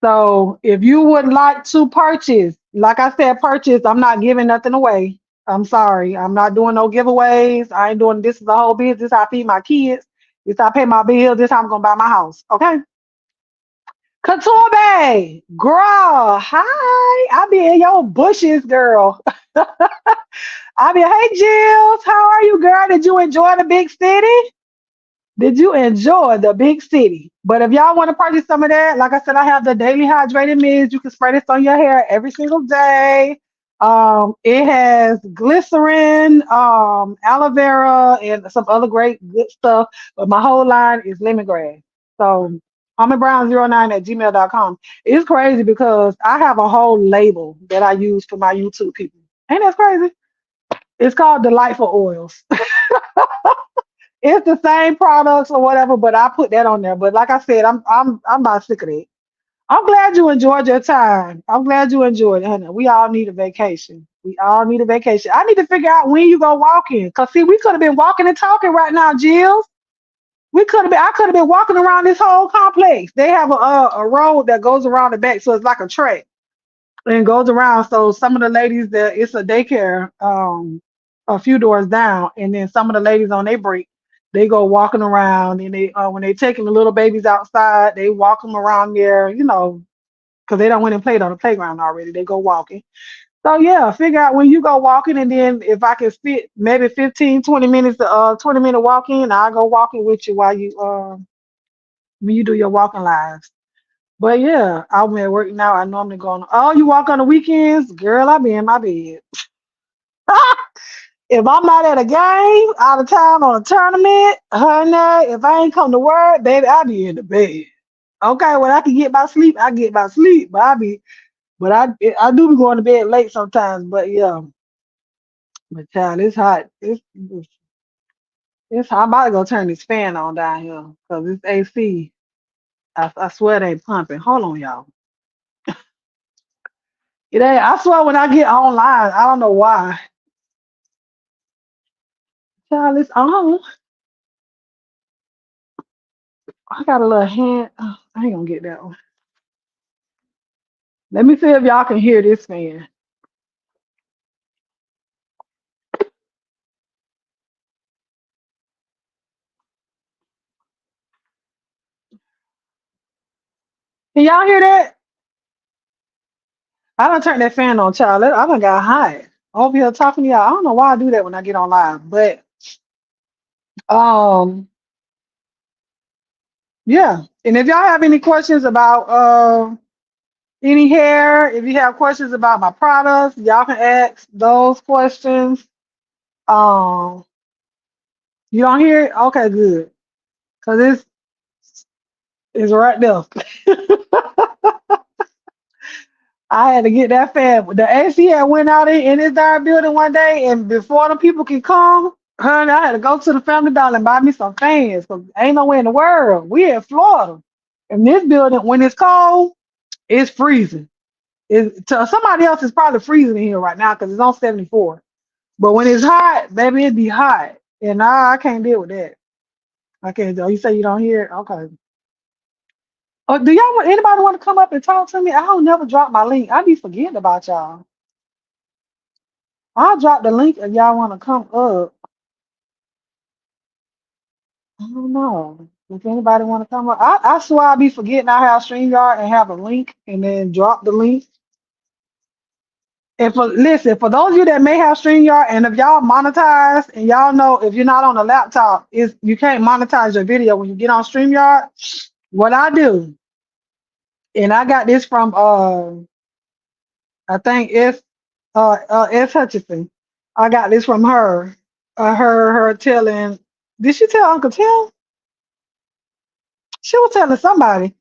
So if you would like to purchase, like I said, purchase, I'm not giving nothing away. I'm sorry. I'm not doing no giveaways. I ain't doing this is the whole business. This how I feed my kids. This how I pay my bills. This how I'm gonna buy my house. Okay. Katorbe, girl, hi. I be in your bushes, girl. I be, hey Jills, how are you, girl? Did you enjoy the big city? Did you enjoy the big city? But if y'all want to purchase some of that, like I said, I have the daily hydrated mist. You can spray this on your hair every single day. It has glycerin, aloe vera, and some other great good stuff. But my whole line is lemongrass. So brown09 at gmail.com. It's crazy because I have a whole label that I use for my YouTube people. Ain't that crazy? It's called Delightful Oils. It's the same products or whatever, but I put that on there. But like I said, I'm about sick of it. I'm glad you enjoyed your time. I'm glad you enjoyed it, honey. We all need a vacation. We all need a vacation. I need to figure out when you go walking. Cause see, we could have been walking and talking right now, Jill. We could have been. I could have been walking around this whole complex. They have a road that goes around the back, so it's like a track and goes around. So some of the ladies that it's a daycare a few doors down, and then some of the ladies on their break, they go walking around, and they when they taking the little babies outside, they walk them around there, because they don't went and played on the playground already. They go walking. So yeah, figure out when you go walking, and then if I can fit maybe 15, 20 minutes, 20-minute walk in, I'll go walking with you while you when you do your walking lives. But yeah, I'm at work now. I normally go on. Oh, you walk on the weekends, girl? I be in my bed. If I'm not at a game, out of town on a tournament, honey, if I ain't come to work, baby, I be in the bed. Okay, when I can get my sleep, I get my sleep. But I do be going to bed late sometimes. But yeah, but child, it's hot. It's hot. I'm about to go turn this fan on down here because this AC. I swear it ain't pumping. Hold on, y'all. It ain't. I swear when I get online, I don't know why. Child, it's on. I got a little hand. Oh, I ain't gonna get that one. Let me see if y'all can hear this fan. Can y'all hear that? I done turned that fan on, child. I done got hot. Over here talking to y'all. I don't know why I do that when I get on live, but um, yeah. And if y'all have any questions about any hair, if you have questions about my products, y'all can ask those questions. Um, you don't hear it? Okay, good. Cause it's right there. I had to get that fan. The AC had went out in this darn building one day, and before the people could come, honey, I had to go to the Family Dollar and buy me some fans. Cause ain't nowhere in the world. We in Florida. In this building, when it's cold, it's freezing. To somebody else, it's probably freezing in here right now because it's on 74. But when it's hot, baby, it be hot. And I can't deal with that. I can't. Oh, you say you don't hear it? Okay. Oh, do y'all want anybody want to come up and talk to me? I don't never drop my link. I be forgetting about y'all. I'll drop the link if y'all want to come up. I don't know. If anybody want to come up, I swear I be forgetting I have StreamYard and have a link and then drop the link. And listen, for those of you that may have StreamYard and if y'all monetize and y'all know if you're not on a laptop, is you can't monetize your video when you get on StreamYard. What I do, and I got this from I think S Hutchinson. I got this from her. Her telling. Did she tell Uncle Tim? She was telling somebody.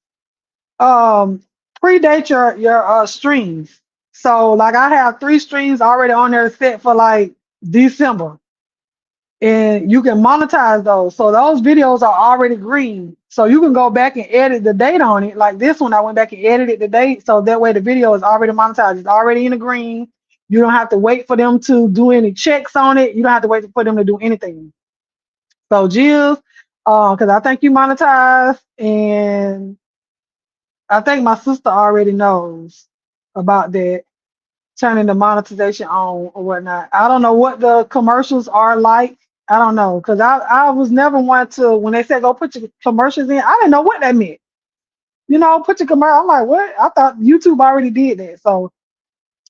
Um, predate your streams. So like I have 3 streams already on there set for like December. and you can monetize those. So those videos are already green. So you can go back and edit the date on it. Like this one, I went back and edited the date. So that way the video is already monetized. It's already in the green. You don't have to wait for them to do any checks on it. You don't have to wait for them to do anything. So Jill, because I think you monetized, and I think my sister already knows about that, turning the monetization on or whatnot. I don't know what the commercials are like. I don't know, because I was never one to, when they said go put your commercials in, I didn't know what that meant. You know, put your commercial. I'm like, what? I thought YouTube already did that. So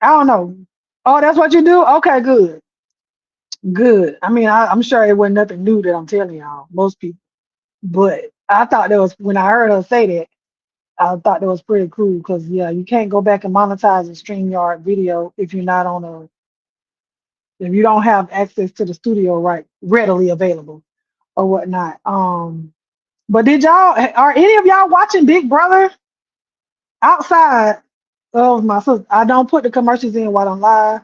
I don't know. Oh, that's what you do? Okay, good. Good. I mean, I'm sure it wasn't nothing new that I'm telling y'all, most people. But I thought that was, when I heard her say that, I thought that was pretty cool because, yeah, you can't go back and monetize a StreamYard video if you're not on a, if you don't have access to the studio right readily available or whatnot. But did y'all, are any of y'all watching Big Brother outside of my sister? I don't put the commercials in while I'm live.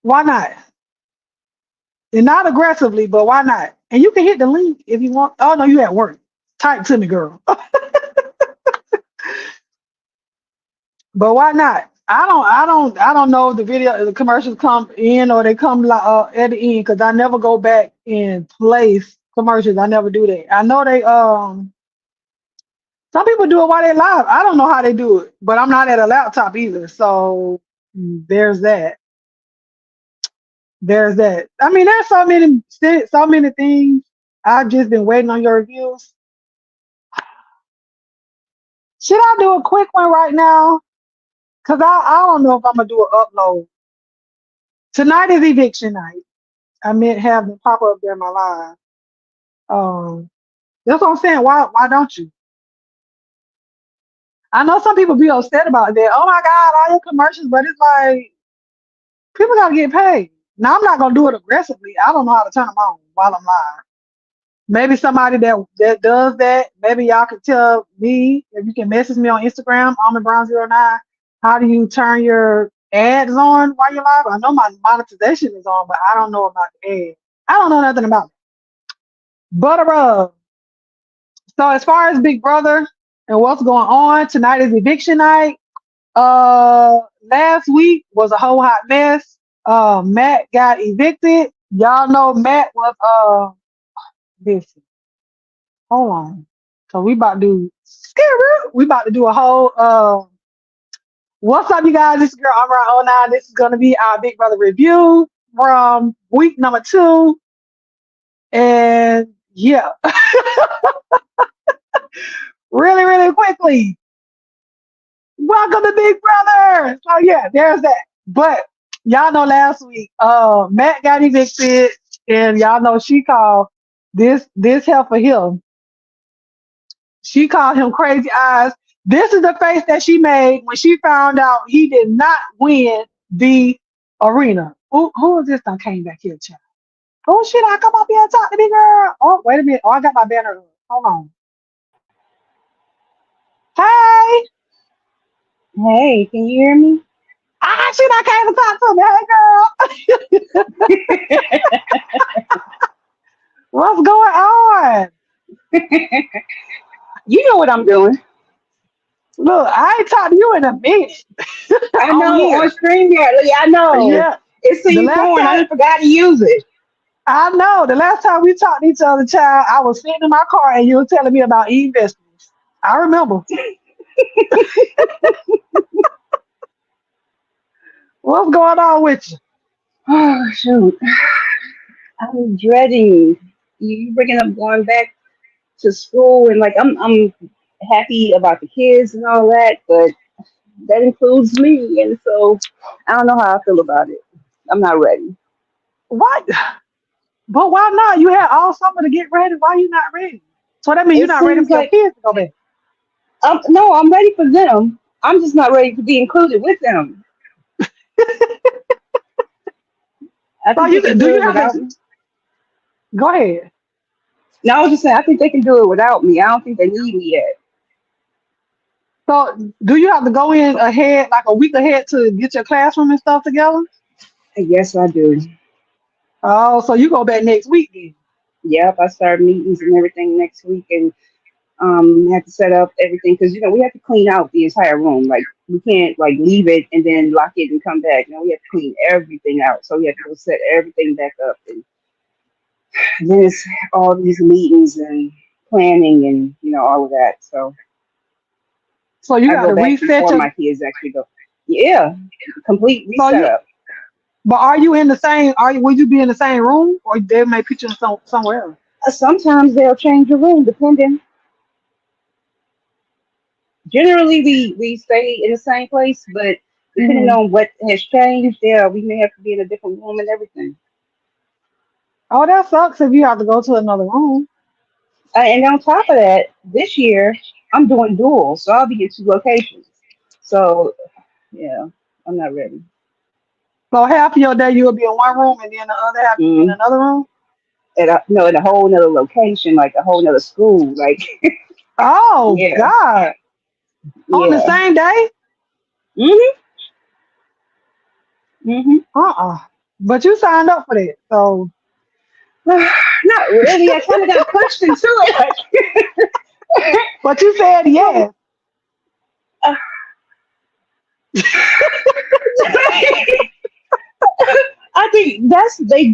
Why not? And not aggressively, but why not? And you can hit the link if you want. Oh no, you at work. Type to me, girl. But why not? I don't know if the commercials come in or they come at the end, because I never go back and place commercials. I never do that. I know they some people do it while they live. I don't know how they do it, but I'm not at a laptop either. So there's that. There's that. I mean, there's so many things. I've just been waiting on your reviews. Should I do a quick one right now? Cause I don't know if I'm gonna do an upload. Tonight is eviction night. I meant have them pop up there in my live. That's what I'm saying. Why don't you? I know some people be upset about that. Oh my God, all your commercials, but it's like people gotta get paid. Now I'm not gonna do it aggressively. I don't know how to turn them on while I'm live. Maybe somebody that does that. Maybe y'all can tell me, if you can message me on Instagram, almondbrown09. How do you turn your ads on while you're live? I know my monetization is on, but I don't know about the ads. I don't know nothing about it. But so as far as Big Brother and what's going on, tonight is eviction night. Last week was a whole hot mess. Matt got evicted. Y'all know Matt was listen, hold on. So we about to do we about to do a whole what's up, you guys? This is girl Amra09. This is gonna be our Big Brother review from week number 2. And yeah, really, really quickly. Welcome to Big Brother. So yeah, there's that. But y'all know last week, Matt got evicted, and y'all know she called this heifer him. She called him crazy eyes. This is the face that she made when she found out he did not win the arena. Who is this that came back here, child? Oh shit, I come up here and talk to me, girl. Oh, wait a minute. Oh, I got my banner up. Hold on. Hey. Hey, can you hear me? Ah, she not came to talk to me. Hey, girl. What's going on? You know what I'm doing. Look, I ain't talked to you in a minute. I On know on here. StreamYard. Yeah, I know. Yeah. It The seems last going. I time just forgot to use it. I know, the last time we talked to each other, child, I was sitting in my car and you were telling me about eating vegetables. I remember. What's going on with you? Oh shoot, I'm dreading you bringing up going back to school, and like I'm happy about the kids and all that, but that includes me, and so I don't know how I feel about it. I'm not ready. What? But why not? You had all summer to get ready. Why you not ready? So that means you're It not ready seems for your like kids to go back. no, I'm ready for them. I'm just not ready to be included with them. I So think they can do do you it have without to me. go ahead? No, I was just saying, I think they can do it without me. I don't think they need me yet. So do you have to go in ahead, like a week ahead, to get your classroom and stuff together? Yes, I do. Oh, so you go back next week then? Yep, I start meetings and everything next week, and have to set up everything because we have to clean out the entire room. Like we can't like leave it and then lock it and come back. We have to clean everything out. So we have to go set everything back up, and then it's all these meetings and planning and all of that. So So you I got go to back reset before your. my kids actually go. Yeah, complete So reset you, up. but are you in the same? Are you? Will you be in the same room, or they may put you in somewhere else? Sometimes they'll change the room depending. Generally, we stay in the same place, but depending Hmm. on what has changed, yeah, we may have to be in a different room and everything. Oh, that sucks if you have to go to another room. And on top of that, this year I'm doing dual, so I'll be in two locations. So yeah, I'm not ready. So half of your day you'll be in one room, and then the other half you'll be in Mm. another room. And no, in a whole nother location, like a whole nother school. Like Oh yeah, God! On the yeah. same day? Mhm, mhm. Uh-uh. But you signed up for that, so Not really. I kind of got pushed into it. Like, but you said no. yes. Uh, I think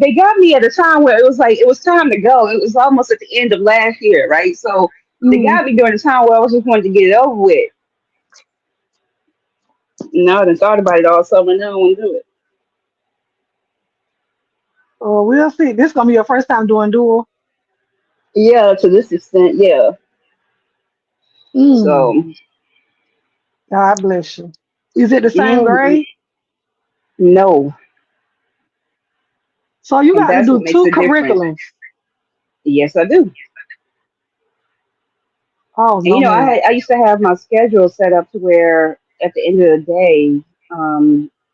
they got me at a time where it was like it was time to go. It was almost at the end of last year, right? So they Mm. got me during the time where I was just wanting to get it over with. No, I done thought about it all summer. Now I want to do it. We'll see. This gonna be your first time doing dual. Yeah, to this extent, yeah. So, Mm. God bless you. Is it the same mm, grade? no, So you and got to that's do what makes two it different. curriculums. Yes, I do. Oh And no, man. I used to have my schedule set up to where at the end of the day,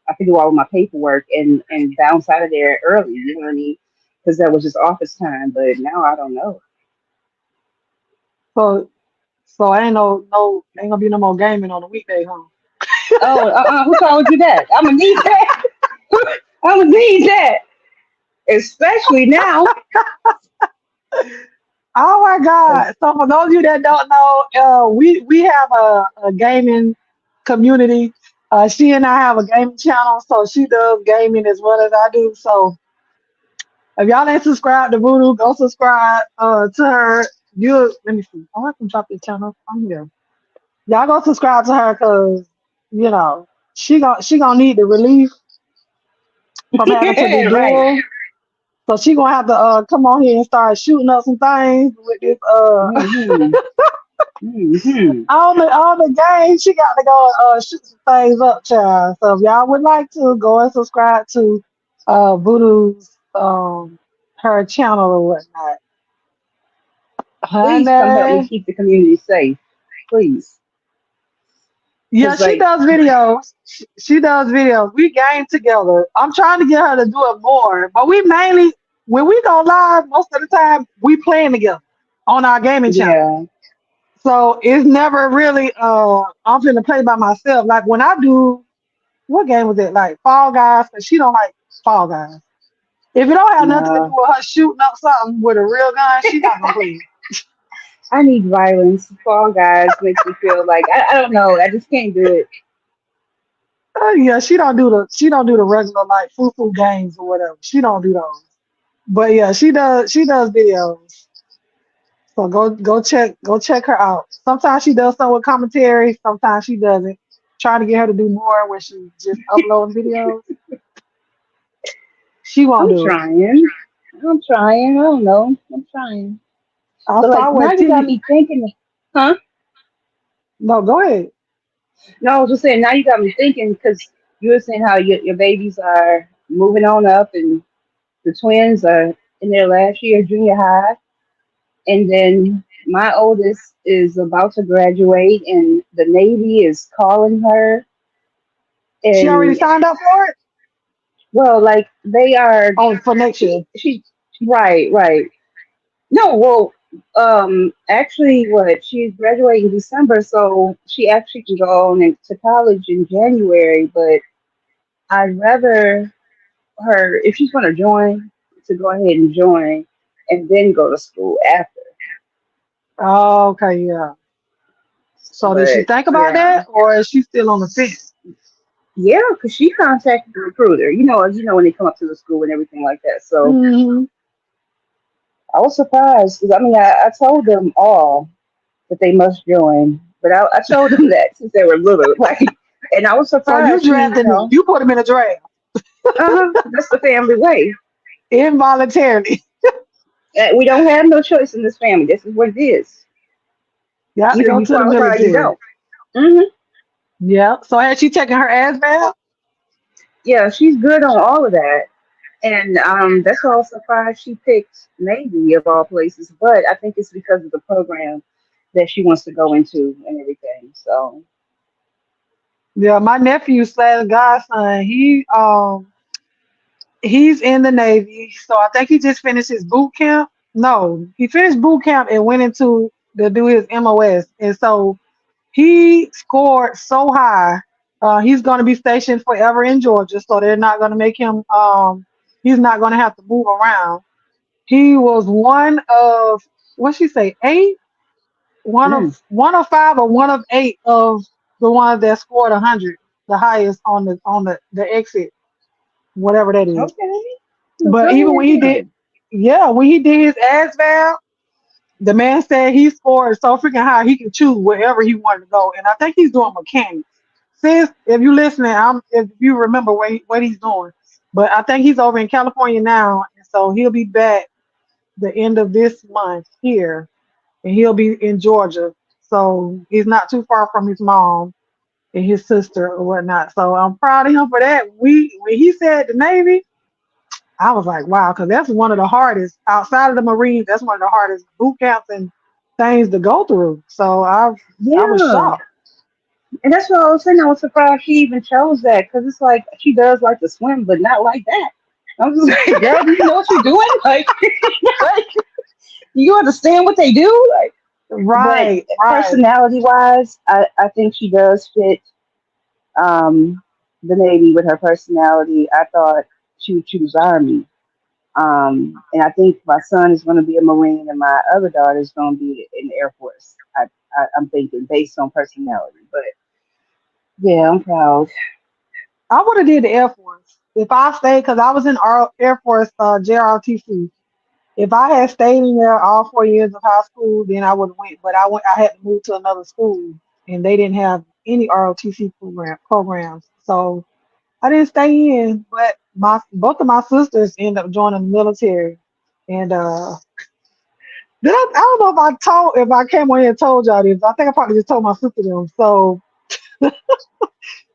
I could do all of my paperwork and bounce out of there early. You know what I mean? Because that was just office time. But now I don't know. So so ain't gonna be no more gaming on the weekday, huh? Oh, who told you that? I'm gonna need that. I'm gonna need that, especially now. Oh my 'Cause- God! So for those of you that don't know, we have a gaming community. She and I have a gaming channel, so she does gaming as well as I do. So if y'all ain't subscribed to Voodoo, go subscribe to her. You let me see. I want to drop your channel. I'm here. Y'all go subscribe to her because you know she gonna need the relief from having to do right. dual. So she gonna have to come on here and start shooting up some things with this Hmm. Hmm. all the games. She got to go shoot some things up, child. So if y'all would like to go and subscribe to Voodoo's her channel or whatnot. Please come help me Honey. keep the community safe, please. Yeah, Cause she like, does videos. She does videos. We game together. I'm trying to get her to do it more, but we mainly when we go live, most of the time we playing together on our gaming channel. yeah, So it's never really I'm finna play by myself. Like when I do what game was it? Like Fall Guys, because she don't like Fall Guys. If it don't have nothing to do no. with her shooting up something with a real gun, she not gonna play it. I need violence. Fall Guys makes me feel like I don't know. I just can't do it. Yeah, she don't do the regular like foo games or whatever. She don't do those. But yeah, she does videos. So go check her out. Sometimes she does some with commentary, sometimes she doesn't. Trying to get her to do more when she's just uploading videos. She won't I'm do it. trying. I'm trying. I don't know. I'm trying. I But like saw now what you got Timmy. me thinking. Huh? No, go ahead. No, I was just saying. Now you got me thinking because you were saying how your babies are moving on up and the twins are in their last year of junior high, and then my oldest is about to graduate, and the Navy is calling her, She already and signed up for it? well, like they are. Oh, for next year. She right, right. No, well, actually, what she's graduating December, so she actually can go on to college in January. But I'd rather her if she's going to join. to go ahead and join and then go to school after. Oh, okay, yeah. So did she But think about yeah, that, or is she still on the fence? yeah, because she contacted the recruiter. As you know when they come up to the school and everything like that. So Hmm. I was surprised. 'Cause, I mean, I told them all that they must join, but I told them that since they were little, like, and I was So you surprised. drafted me. You put him in a draft That's the family way. involuntarily. We don't have no choice in this family. This is what it is. Got to Either go you to the qualify or you military. don't. hmm Yeah. So had she taken her ass back? Yeah, she's good on all of that. And that's why I was surprised she picked Navy of all places. But I think it's because of the program that she wants to go into and everything. So, Yeah, my nephew slash godson, he's in the Navy. So I think he just finished his boot camp. No, he finished boot camp and went into to do his MOS. And so he scored so high. He's going to be stationed forever in Georgia, so they're not going to make him. He's not going to have to move around. He was one of what she say eight, mm, one of five or one of eight of the ones that scored 100, the highest on the exit, whatever that is. okay. Well, But go even when ahead, he did, then. yeah, when he did his ASVAB, the man said he scored so freaking high he could choose wherever he wanted to go, and I think he's doing mechanics. Sis, if you listening, if you remember what he's doing, but I think he's over in California now, and so he'll be back the end of this month here, and he'll be in Georgia, so he's not too far from his mom and his sister or whatnot. So I'm proud of him for that. When he said the Navy, I was like, wow, because that's one of the hardest outside of the Marines. That's one of the hardest boot camps and things to go through. So I was Yeah. shocked. And that's what I was saying. I was surprised she even chose that because it's like she does like to swim, but not like that. I was just like, girl, do you know what you're doing? Like you understand what they do? Like, but Right, right. personality wise, I think she does fit um, the Navy with her personality. I thought she would choose Army. And I think my son is going to be a Marine and my other daughter is going to be in the Air Force. I'm thinking based on personality. But yeah, I'm proud. I would have did the Air Force if I stayed because I was in Air Force JROTC. If I had stayed in there all 4 years of high school, then I would have went. But I went. I had to move to another school, and they didn't have any ROTC programs. So I didn't stay in. But my both of my sisters ended up joining the military, and then I don't know if I came on here and told y'all this. I think I probably just told my sister them. So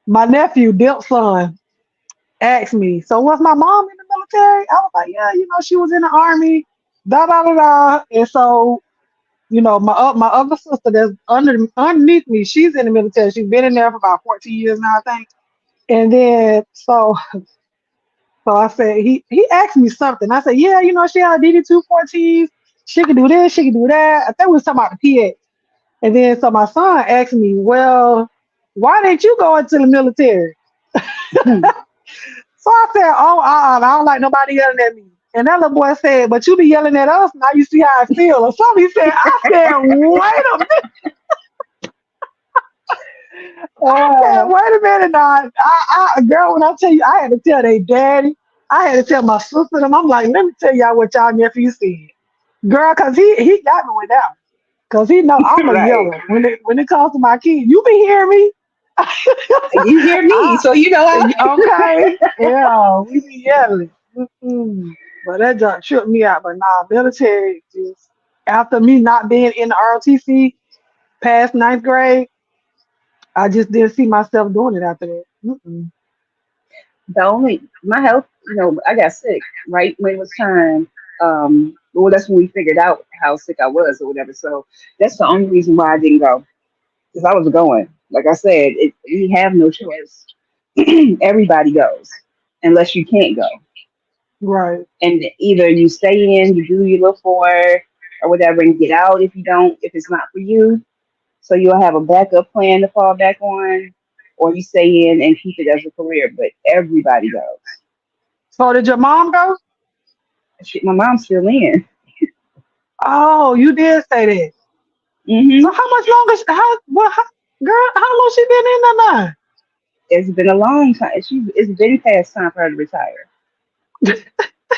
my nephew, Dip's son, asked me, "So was my mom in the military?" I was like, "Yeah, she was in the army." Da da da da. And so my other sister that's underneath me, she's in the military. She's been in there for about 14 years now, I think. And then so I said he asked me something. I said, "Yeah, she had a DD-214s. She could do this, she could do that." I think we was talking about the PX. And then so my son asked me, "Well, why didn't you go into the military?" So I said, "Oh, I don't like nobody yelling at me." And that little boy said, "But you be yelling at us, now you see how I feel," or something. He said, I said, "Wait a minute." I said, uh, "Wait a minute now." Girl, when I tell you, I had to tell their daddy, I had to tell my sister them. I'm like, "Let me tell y'all what y'all nephew said." Girl, cause he got me with that one. Cause he know I'm a right. yeller. When it comes to my kids, you be hearing me. You hear me, I so you know how. okay, yeah, we be yelling. Mm-mm. But that just tripped me out. But nah, military just after me not being in the ROTC past ninth grade, I just didn't see myself doing it after that. Mm-mm. The only my health, I got sick right when it was time. Well, that's when we figured out how sick I was or whatever. So that's the only reason why I didn't go because I was going. Like I said, we have no choice. Everybody goes unless you can't go, Right. and either you stay in, you do your little 4 or whatever, and get out if you don't, if it's not for you. So you'll have a backup plan to fall back on, or you stay in and keep it as a career. But everybody goes. So did your mom go? My mom's still in. Oh, you did say that. So Hmm. how much longer? Girl, how long she been in there now? It's been a long time. It's been past time for her to retire.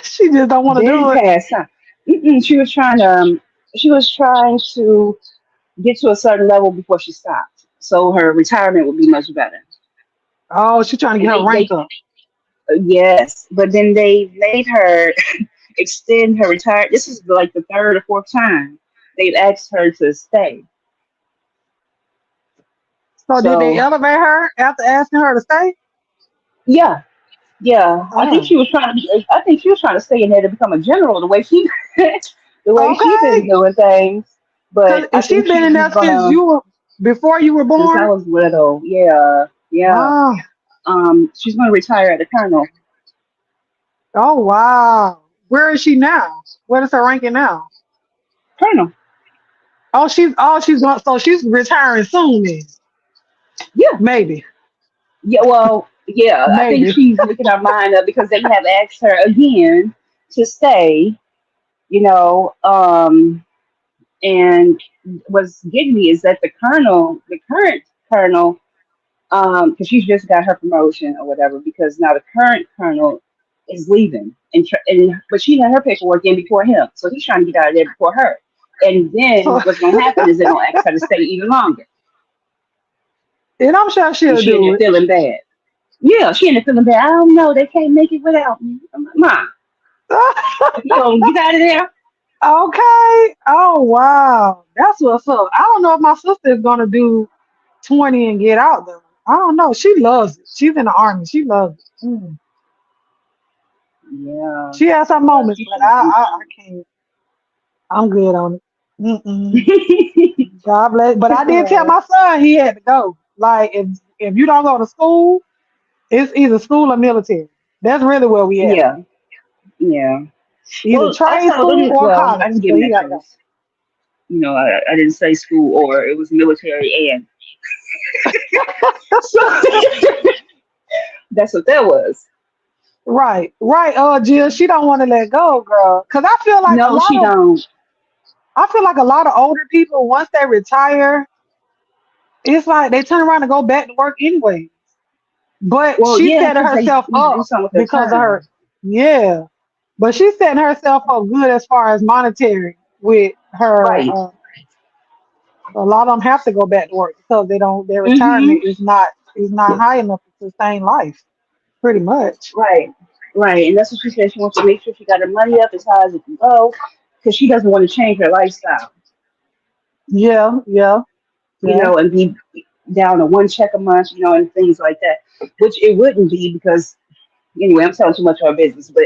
She just don't want to Been do it. past time. She was trying to. She was trying to get to a certain level before she stopped, so her retirement would be much better. Oh, she trying to And get her they rank up. yes, but then they made her extend her retire. This is like the third or fourth time they've asked her to stay. So did they So elevate her after asking her to stay? yeah, yeah. I think Oh, she was trying to be. I think she was trying to stay in there to become a general. The way she, the way she been okay. doing things. Because But I she's think been in she's there just since gonna, you were before you were since I born. was little. Yeah, yeah. Oh, She's gonna retire at the colonel. oh wow. Where is she now? What is her ranking now? Colonel. Oh she's going so she's retiring soon then. Yeah, Maybe. yeah. Well, yeah. I think Maybe. she's making her mind up because they have asked her again to stay. You know, and what's getting me is that the colonel, the current colonel, because she's just got her promotion or whatever, because now the current colonel is leaving, and but she had her paperwork in before him, so he's trying to get out of there before her. And then So what's gonna happen is they're gonna ask her to stay even longer, and I'm sure and she'll she do ended up it. feeling bad. Yeah, she ended up feeling bad. I don't know, they can't make it without me. I'm like, Mom, if you gonna get out of there, Okay. Oh wow. That's what's up. I don't know if my sister is gonna do 20 and get out though. I don't know. She loves it. She's in the army. She loves it. yeah, She has her yeah, moments, she but should do I can't. I'm good on it. Mm-mm. that. God bless. But I did tell Right. my son he had to go. Like if you don't go to school, it's either school or military. That's really where we at. Yeah, yeah. Either Well, I trade told school them, or well, I college. didn't give But them he that got to go. choice. I didn't say school or it was military and. So that's what that was. Right, right. Jill, she don't want to let go, girl. Cause No, she don't. I feel like a lot of older people once they retire, it's like they turn around and go back to work anyway. But Well, she's yeah, setting because they herself need to do up something with their because of her, time. yeah. But she's setting herself up good as far as monetary with her. Right. A lot of them have to go back to work because they don't. Their retirement Mm-hmm. is not high enough to sustain life. Pretty much. Right. Right. And that's what she said. She wants to make sure she got her money up as high as it can go because she doesn't want to change her lifestyle, Yeah, yeah, yeah. and be down to one check a month, and things like that, which it wouldn't be because, anyway, I'm telling too much of her business, but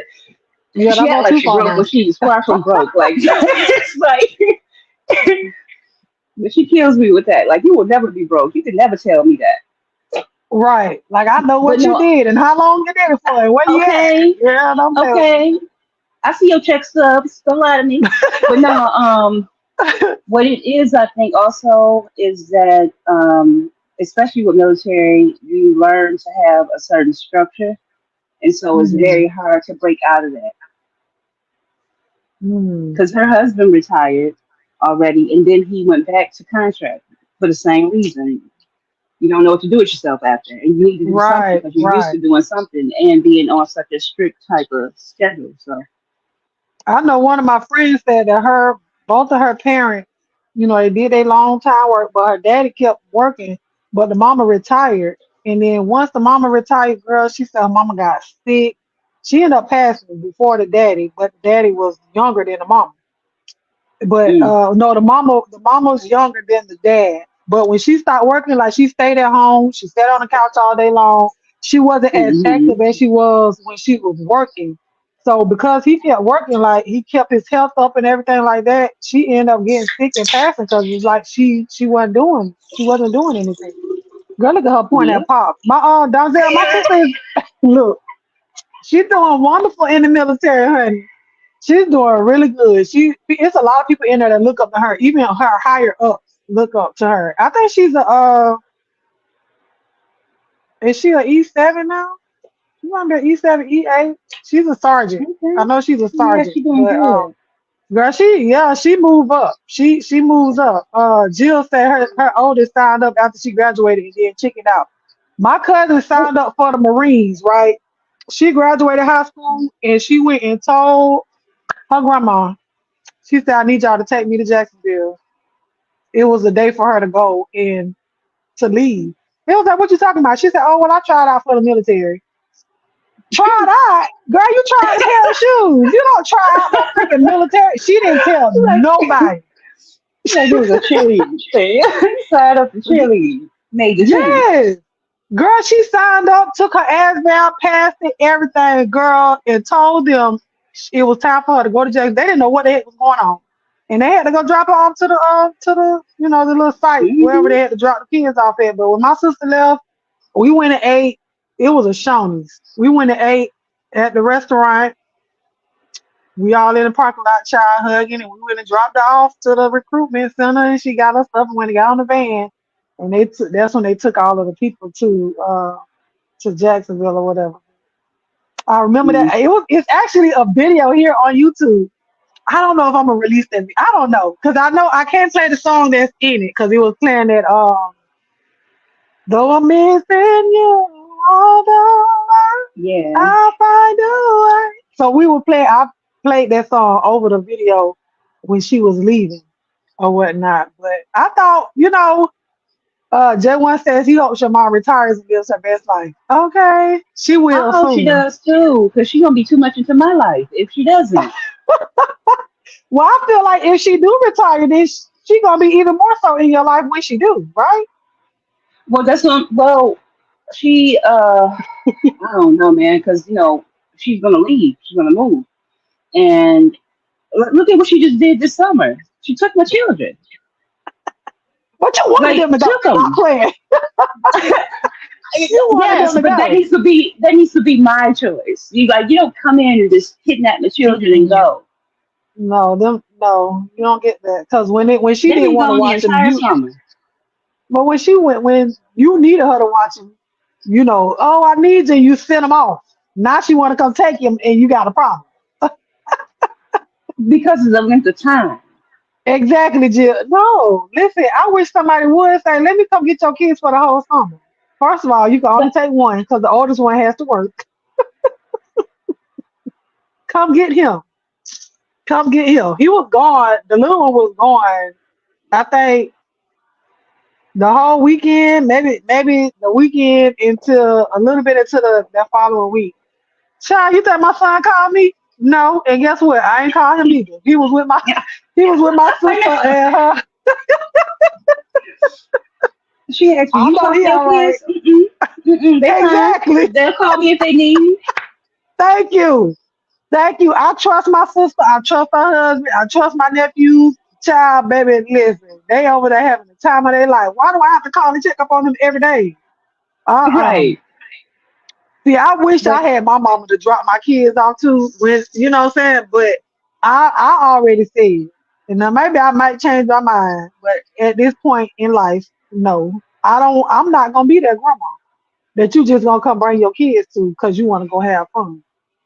Yeah, she don't act go like too she far broke when now. she's far from broke. Like, it's like, but she kills me with that. Like, you will never be broke. You can never tell me that. Right. Like I know But what you no, did and how long you did it for and where you at. okay, Yeah, don't play with okay. I see your check stubs. Don't lie to me. But no, me. what it is, I think, also is that, especially with military, you learn to have a certain structure, and so it's Hmm. very hard to break out of that. Hmm. Because her husband retired already, and then he went back to contract for the same reason. You don't know what to do with yourself after, and you need to do something Right, because you're used right. to doing something and being on such a strict type of schedule. So, I know one of my friends said that both of her parents, they did a long time work, but her daddy kept working, but the mama retired. And then once the mama retired, girl, she said her mama got sick. She ended up passing before the daddy, but the daddy was younger than the mama. But mm, no, the mama's younger than the dad. But when she started working, like she stayed at home, she sat on the couch all day long. She wasn't as hmm, active as she was when she was working. So because he kept working, like he kept his health up and everything like that, she ended up getting sick and passing because it's like she wasn't doing anything. Girl, look at her point yeah, at Pop. My Donzel, my sister is look, she's doing wonderful in the military, honey. She's doing really good. It's a lot of people in there that look up to her. Even her higher ups look up to her. I think she's a is she a E7 now? You want to be E7, E8? She's a sergeant. I Okay. know she's a Yeah, sergeant, she doing but good. girl, she move up. She moves up. Jill said her oldest signed up after she graduated and then chickened out. My cousin Oh, signed up for the Marines, right? She graduated high school and she went and told her grandma. She said, "I need y'all to take me to Jacksonville." It was a day for her to go and to leave. It was like, "What you talking about?" She said, "Oh, well, I tried out for the military." Tried out? Girl, you tried a pair of shoes. You don't try out no freaking military. She didn't tell like nobody. like it was a cheerleading thing. Signed up for cheerleading. Made the team. Yes. Girl, she signed up, took her ass down, passed it, everything, girl, and told them it was time for her to go to jail. They didn't know what the heck was going on. And they had to go drop her off to the the little site wherever Hmm. they had to drop the kids off at. But when my sister left, we went and ate. It was a Shoney's. We went and ate at the restaurant. We all in the parking lot, child hugging, and we went and dropped her off to the recruitment center, and she got her stuff and went and got on the van. And that's when they took all of the people to Jacksonville or whatever. I remember that it's actually a video here on YouTube. I don't know if I'm gonna release that. I don't know because I know I can't play the song that's in it because it was playing that though I'm missing you, although Yeah. I'll find a way. So we would play. I played that song over the video when she was leaving or whatnot. But I thought, J1 says he hopes your mom retires and lives her best life. Okay, she I will hope she soon. does too, because she's gonna be too much into my life if she doesn't. Well, I feel like if she do retire, then she gonna be even more so in your life when she do, right? Well, that's not well. She I don't know, man, because she's gonna leave. She's gonna move, and look at what she just did this summer. She took my children, But you wanted them like to go. took Stop them. playing. You wanted them Yes, to but go. that needs to be my choice. You don't come in and just kidnap my children and Mm-mm. go. No, you don't get that. Cause when she They've didn't been want to gone the watch them, entire summer. but when you needed her to watch them, oh, I need you, you sent them off. Now she want to come take him, and you got a problem. Because of the length of time. Exactly, Jill. No, listen, I wish somebody would say, let me come get your kids for the whole summer. First of all, you can only But take one because the oldest one has to work. Come get him. Come get him. He was gone. The little one was gone. I think the whole weekend, maybe the weekend into a little bit into the that following week. Child, you think my son called me? No, and guess what? I ain't called him either. He was with my yeah, he was with my I sister know. and her. She asked me, I "You know talk to he your all right. kids?" Mm-mm, mm-mm, they fine. Exactly. They'll call me if they need me. Thank you. Thank you. I trust my sister. I trust her husband. I trust my nephews. Child, baby, listen. They over there having the time of their life. Why do I have to call and check up on them every day? Uh-uh. Right. See, I wish I But had my mama to drop my kids off to when you know what I'm saying, but I already said, and now maybe I might change my mind, but at this point in life, no. I'm not gonna be that grandma that you just gonna come bring your kids to because you wanna go have fun.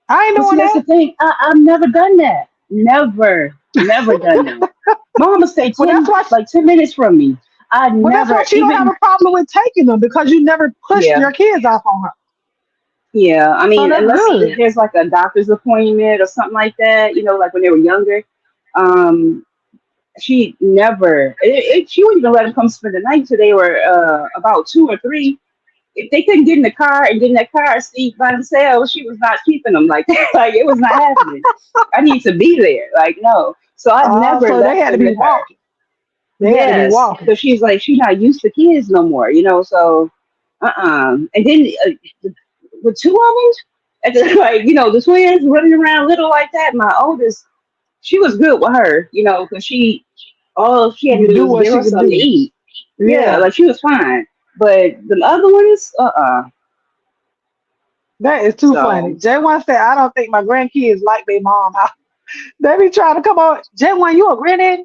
I ain't see, doing that's that. the thing. I've never done that. Never, never done that. My mama stayed But that's why 10 minutes from me. I but that's why never she don't have even. a problem with taking them because you never pushed Yeah, your kids off on her. yeah. I So mean, that's unless good. there's like a doctor's appointment or something like that. Like when they were younger. Um, she never. She wouldn't even let them come spend the night till they were about 2 or 3. If they couldn't get in the car and get in that car seat by themselves, she was not keeping them like that. Like it was not happening. I need to be there. Like no. So I never So they left had to them be with her. walking. They had to be Yes, walking. because she's like she's not used to kids no more. So And then with two of them, the twins running around little like that. My oldest, she was good with her. Because all she had You to could do do was what give she her could something to do. eat. Yeah, Yeah. like she was fine. But the other ones, That is too funny. So, J1 said, I don't think my grandkids like their mom. They be trying to come on. J1, you a granddaddy?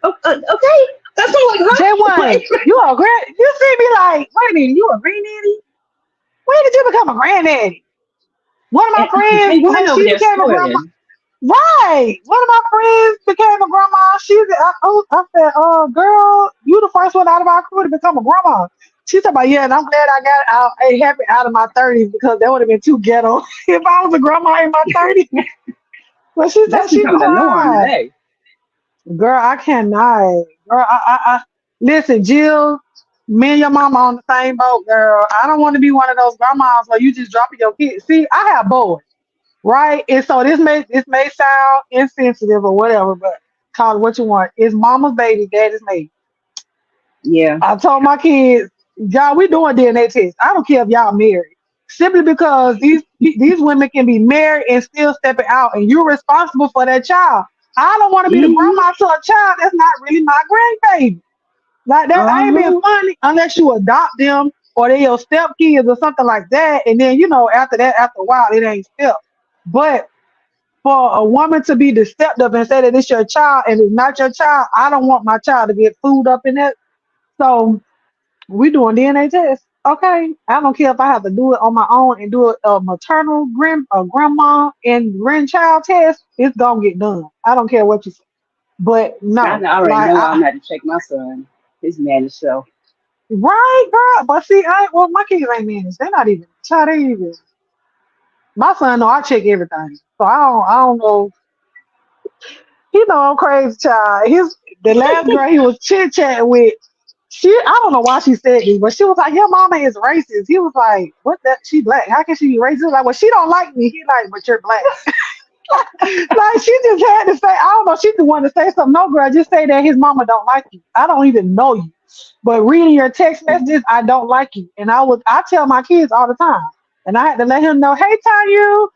okay, that's what I'm like, huh? J1, Like, you a grand? You see me like, wait a minute, you a granddaddy? When did you become a granddaddy? One of my And friends, they weren't over she there became a grandma. spoiling. Right. One of my friends became a grandma. I said, girl, you the first one out of our crew to become a grandma. She said, yeah, and I'm glad I got out, happy out of my 30s because that would have been too ghetto if I was a grandma in my 30s. But she said That's she becoming the norm cried. today. Girl, I cannot. Girl, listen, Jill, me and your mama on the same boat, girl. I don't want to be one of those grandmas where you just dropping your kids. See, I have boys, right? And so this may sound insensitive or whatever, but call it what you want. It's mama's baby, daddy's made. Yeah. I told my kids, y'all, we doing DNA tests. I don't care if y'all married. Simply because these women can be married and still stepping out, and you're responsible for that child. I don't want to be the Mm-hmm. grandma to a child that's not really my grandbaby. Like that ain't being Uh-huh. funny unless you adopt them or they your stepkids or something like that. And then after that, after a while, it ain't step. But for a woman to be deceptive and say that it's your child and it's not your child, I don't want my child to get fooled up in that. So we doing DNA tests. Okay. I don't care if I have to do it on my own and do a maternal grandma and grandchild test. It's gonna get done. I don't care what you say. But no, I already like know I'm going to check my son. His man self. right, girl. But see, my kids ain't managed. They're not even child. They even my son. No, I check everything. So I don't know. He know I'm crazy, child. The last girl he was chit chatting with. I don't know why she said this, but she was like, "Your mama is racist." He was like, "What? That she black? How can she be racist?" He was like, "Well, she don't like me." He like, "But you're black." Like she just had to say, I don't know, she just wanted to say something. No, girl, just say that his mama don't like you. I don't even know you. But reading your text messages, I don't like you. And I tell my kids all the time. And I had to let him know, hey Tanya,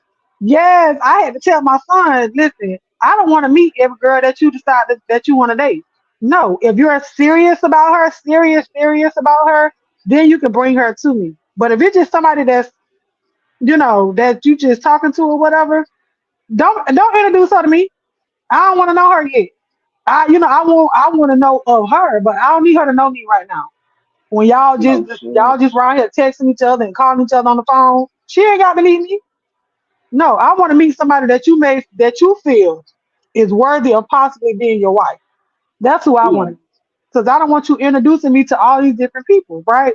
yes, I had to tell my son, listen, I don't want to meet every girl that you decide that you want to date. No, if you're serious about her, then you can bring her to me. But if it's just somebody that you just talking to or whatever, don't introduce her to me. I don't want to know her yet. I want to know of her, but I don't need her to know me right now. When No shit. y'all just around here texting each other and calling each other on the phone, she ain't got to meet me. No, I want to meet somebody that you feel is worthy of possibly being your wife. That's who I want Yeah. to meet. Because I don't want you introducing me to all these different people, right?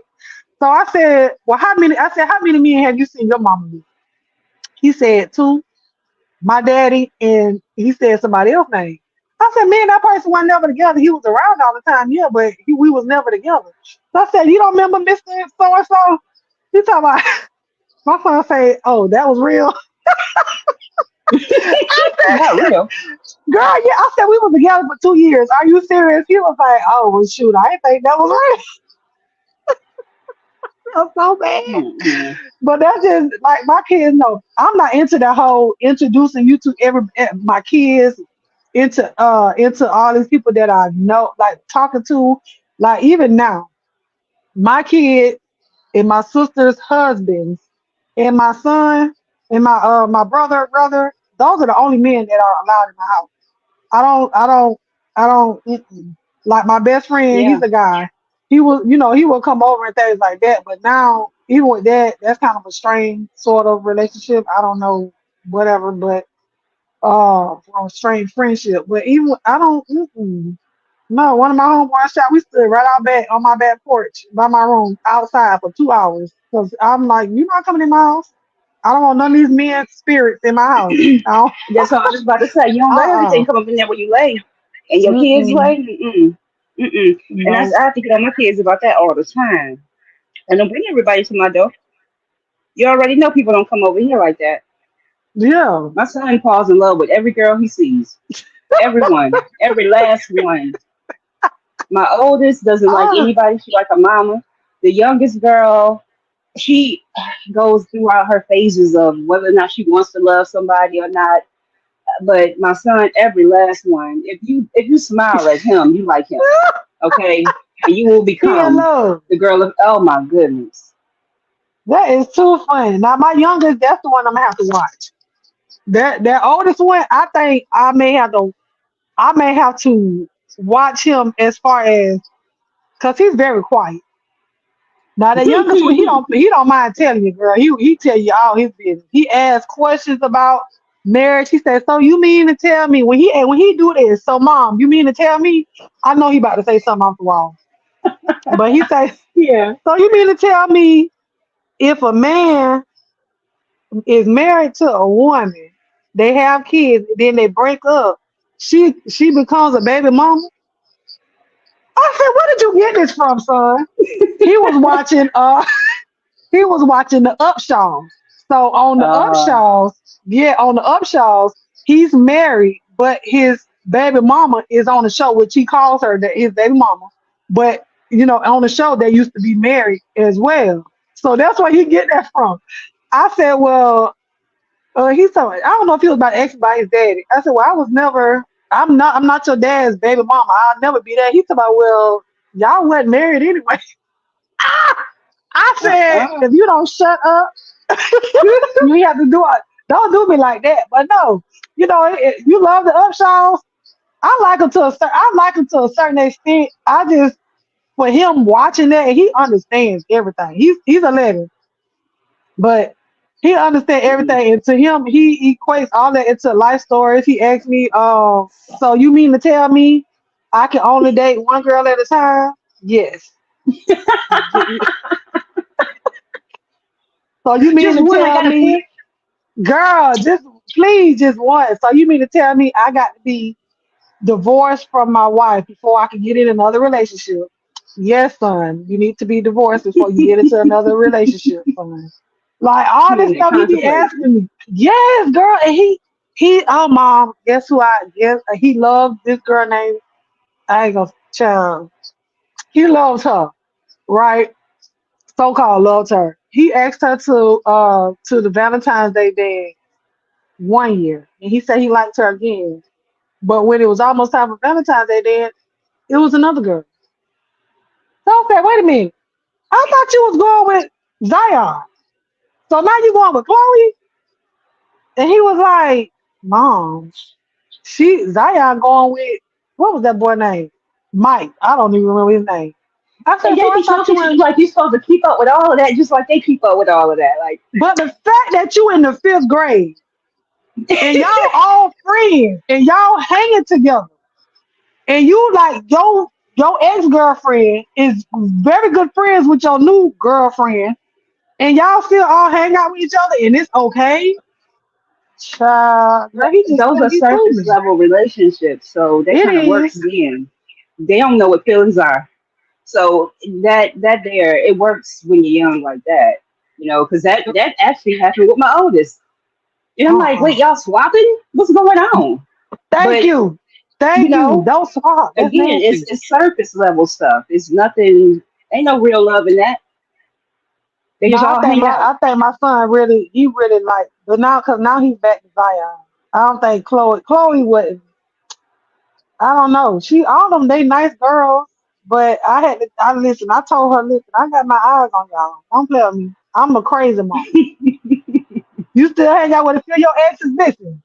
So I said, well, how many? I said, how many men have you seen your mama meet? He said two. My daddy, and he said somebody else name. I said, me and that person were never together. He was around all the time, yeah, but we was never together. So I said, you don't remember Mr. So and so? He talking about my son say, oh, that was real. I Not said, real. girl, yeah. I said we was together for 2 years. Are you serious? He was like, oh, well, shoot, I didn't think that was real. I'm so bad. Mm-hmm. But that's just like my kids know. I'm not into that whole introducing you to my kids into all these people that I know, like talking to. Like even now, my kid and my sister's husbands and my son and my brother, those are the only men that are allowed in my house. I don't like my best friend, he's Yeah. a guy. He will come over and things like that. But now, even with that, that's kind of a strange sort of relationship. I don't know, whatever, but from a strange friendship. But even I don't no, one of my homeboys shot, we stood right out back on my back porch by my room outside for 2 hours. Because I'm like, you're not coming in my house. I don't want none of these men's spirits in my house. I don't, That's what I was just about to say. You don't let everything uh-uh. come up in there where you lay. And your kids Mm-mm. lay? Mm-mm. Mm-mm. And No. I have to get on my kids about that all the time. And don't bring everybody to my door. You already know people don't come over here like that. Yeah. My son falls in love with every girl he sees. Everyone. Every last one. My oldest doesn't like Ah, anybody. She like a mama. The youngest girl, she goes throughout her phases of whether or not she wants to love somebody or not. But my son, every last one, if you smile at him, you like him, okay? And you will he in become love. the girl of, oh my goodness. That is too funny. Now my youngest, that's the one I'm gonna have to watch. That oldest one, I think I may have to watch him as far as because he's very quiet. Now the youngest one, he don't mind telling you, girl. He tell you all his business. He asks questions about marriage. He said, "So you mean to tell me when he do this? So mom, you mean to tell me?" I know he about to say something off the wall, but he says, Yeah. "So you mean to tell me if a man is married to a woman, they have kids, then they break up, she becomes a baby mama?" I said, "Where did you get this from, son?" He was watching. He was watching the Upshaws. So on the Uh, Upshaws, yeah, on the Upshaws, he's married, but his baby mama is on the show, which he calls her his baby mama. But on the show they used to be married as well. So that's where he get that from. I said, well, he's talking. I don't know if he was about to ask about his daddy. I said, well, I was never. I'm not your dad's baby mama. I'll never be that. He talking about, well, y'all wasn't married anyway. I said, uh. if you don't shut up, you have to do it. Don't do me like that. But no, you love the Upshaws. I like him to a certain extent. I just for him watching that, he understands everything. He's 11, but he understands Mm. everything. And to him, he equates all that into life stories. He asked me, so you mean to tell me I can only date one girl at a time? Yes. So you mean Just to one. I tell gotta me, pick. girl, just please just once. So you mean to tell me I got to be divorced from my wife before I can get in another relationship? Yes, son. You need to be divorced before you get into another relationship, son. Like all He this in there stuff he be contemplating. asking me. Yes, girl. And oh mom, guess who I guess he loves this girl named I ain't gonna child. He loves her, right? So called loves her. He asked her to the Valentine's Day dance 1 year, and he said he liked her again. But when it was almost time for Valentine's Day, then it was another girl. So I said, "Wait a minute, I thought you was going with Zion. So now you going with Chloe?" And he was like, "Mom, Zion going with what was that boy name? Mike. I don't even remember his name." I And said, "So they I be thought you talking to were." you like you're supposed to keep up with all of that, just like they keep up with all of that. Like, But the fact that you in the fifth grade and y'all all friends and y'all hanging together and you like your ex girlfriend is very good friends with your new girlfriend, and y'all still all hang out with each other, and it's okay. Child, girl, he just those couldn't are get through surface me. level relationships, so that It kind of works is. then. They don't know what feelings are. So that there, it works when you're young like that, because that actually happened with my oldest. And I'm like, Uh-uh. wait, y'all swapping? What's going on? Thank But you. you Thank you. know, Don't swap. That's again, it's nasty. it's surface level stuff. It's nothing. Ain't no real love in that. They No, just all hang out. I think my son really he really like, but now because now he's back to Zion. I don't think Chloe wouldn't. I don't know. All them they nice girls, but I listen. I told her, listen, I got my eyes on y'all. Don't play with me. I'm a crazy mom. You still hang out with a few of your exes missing.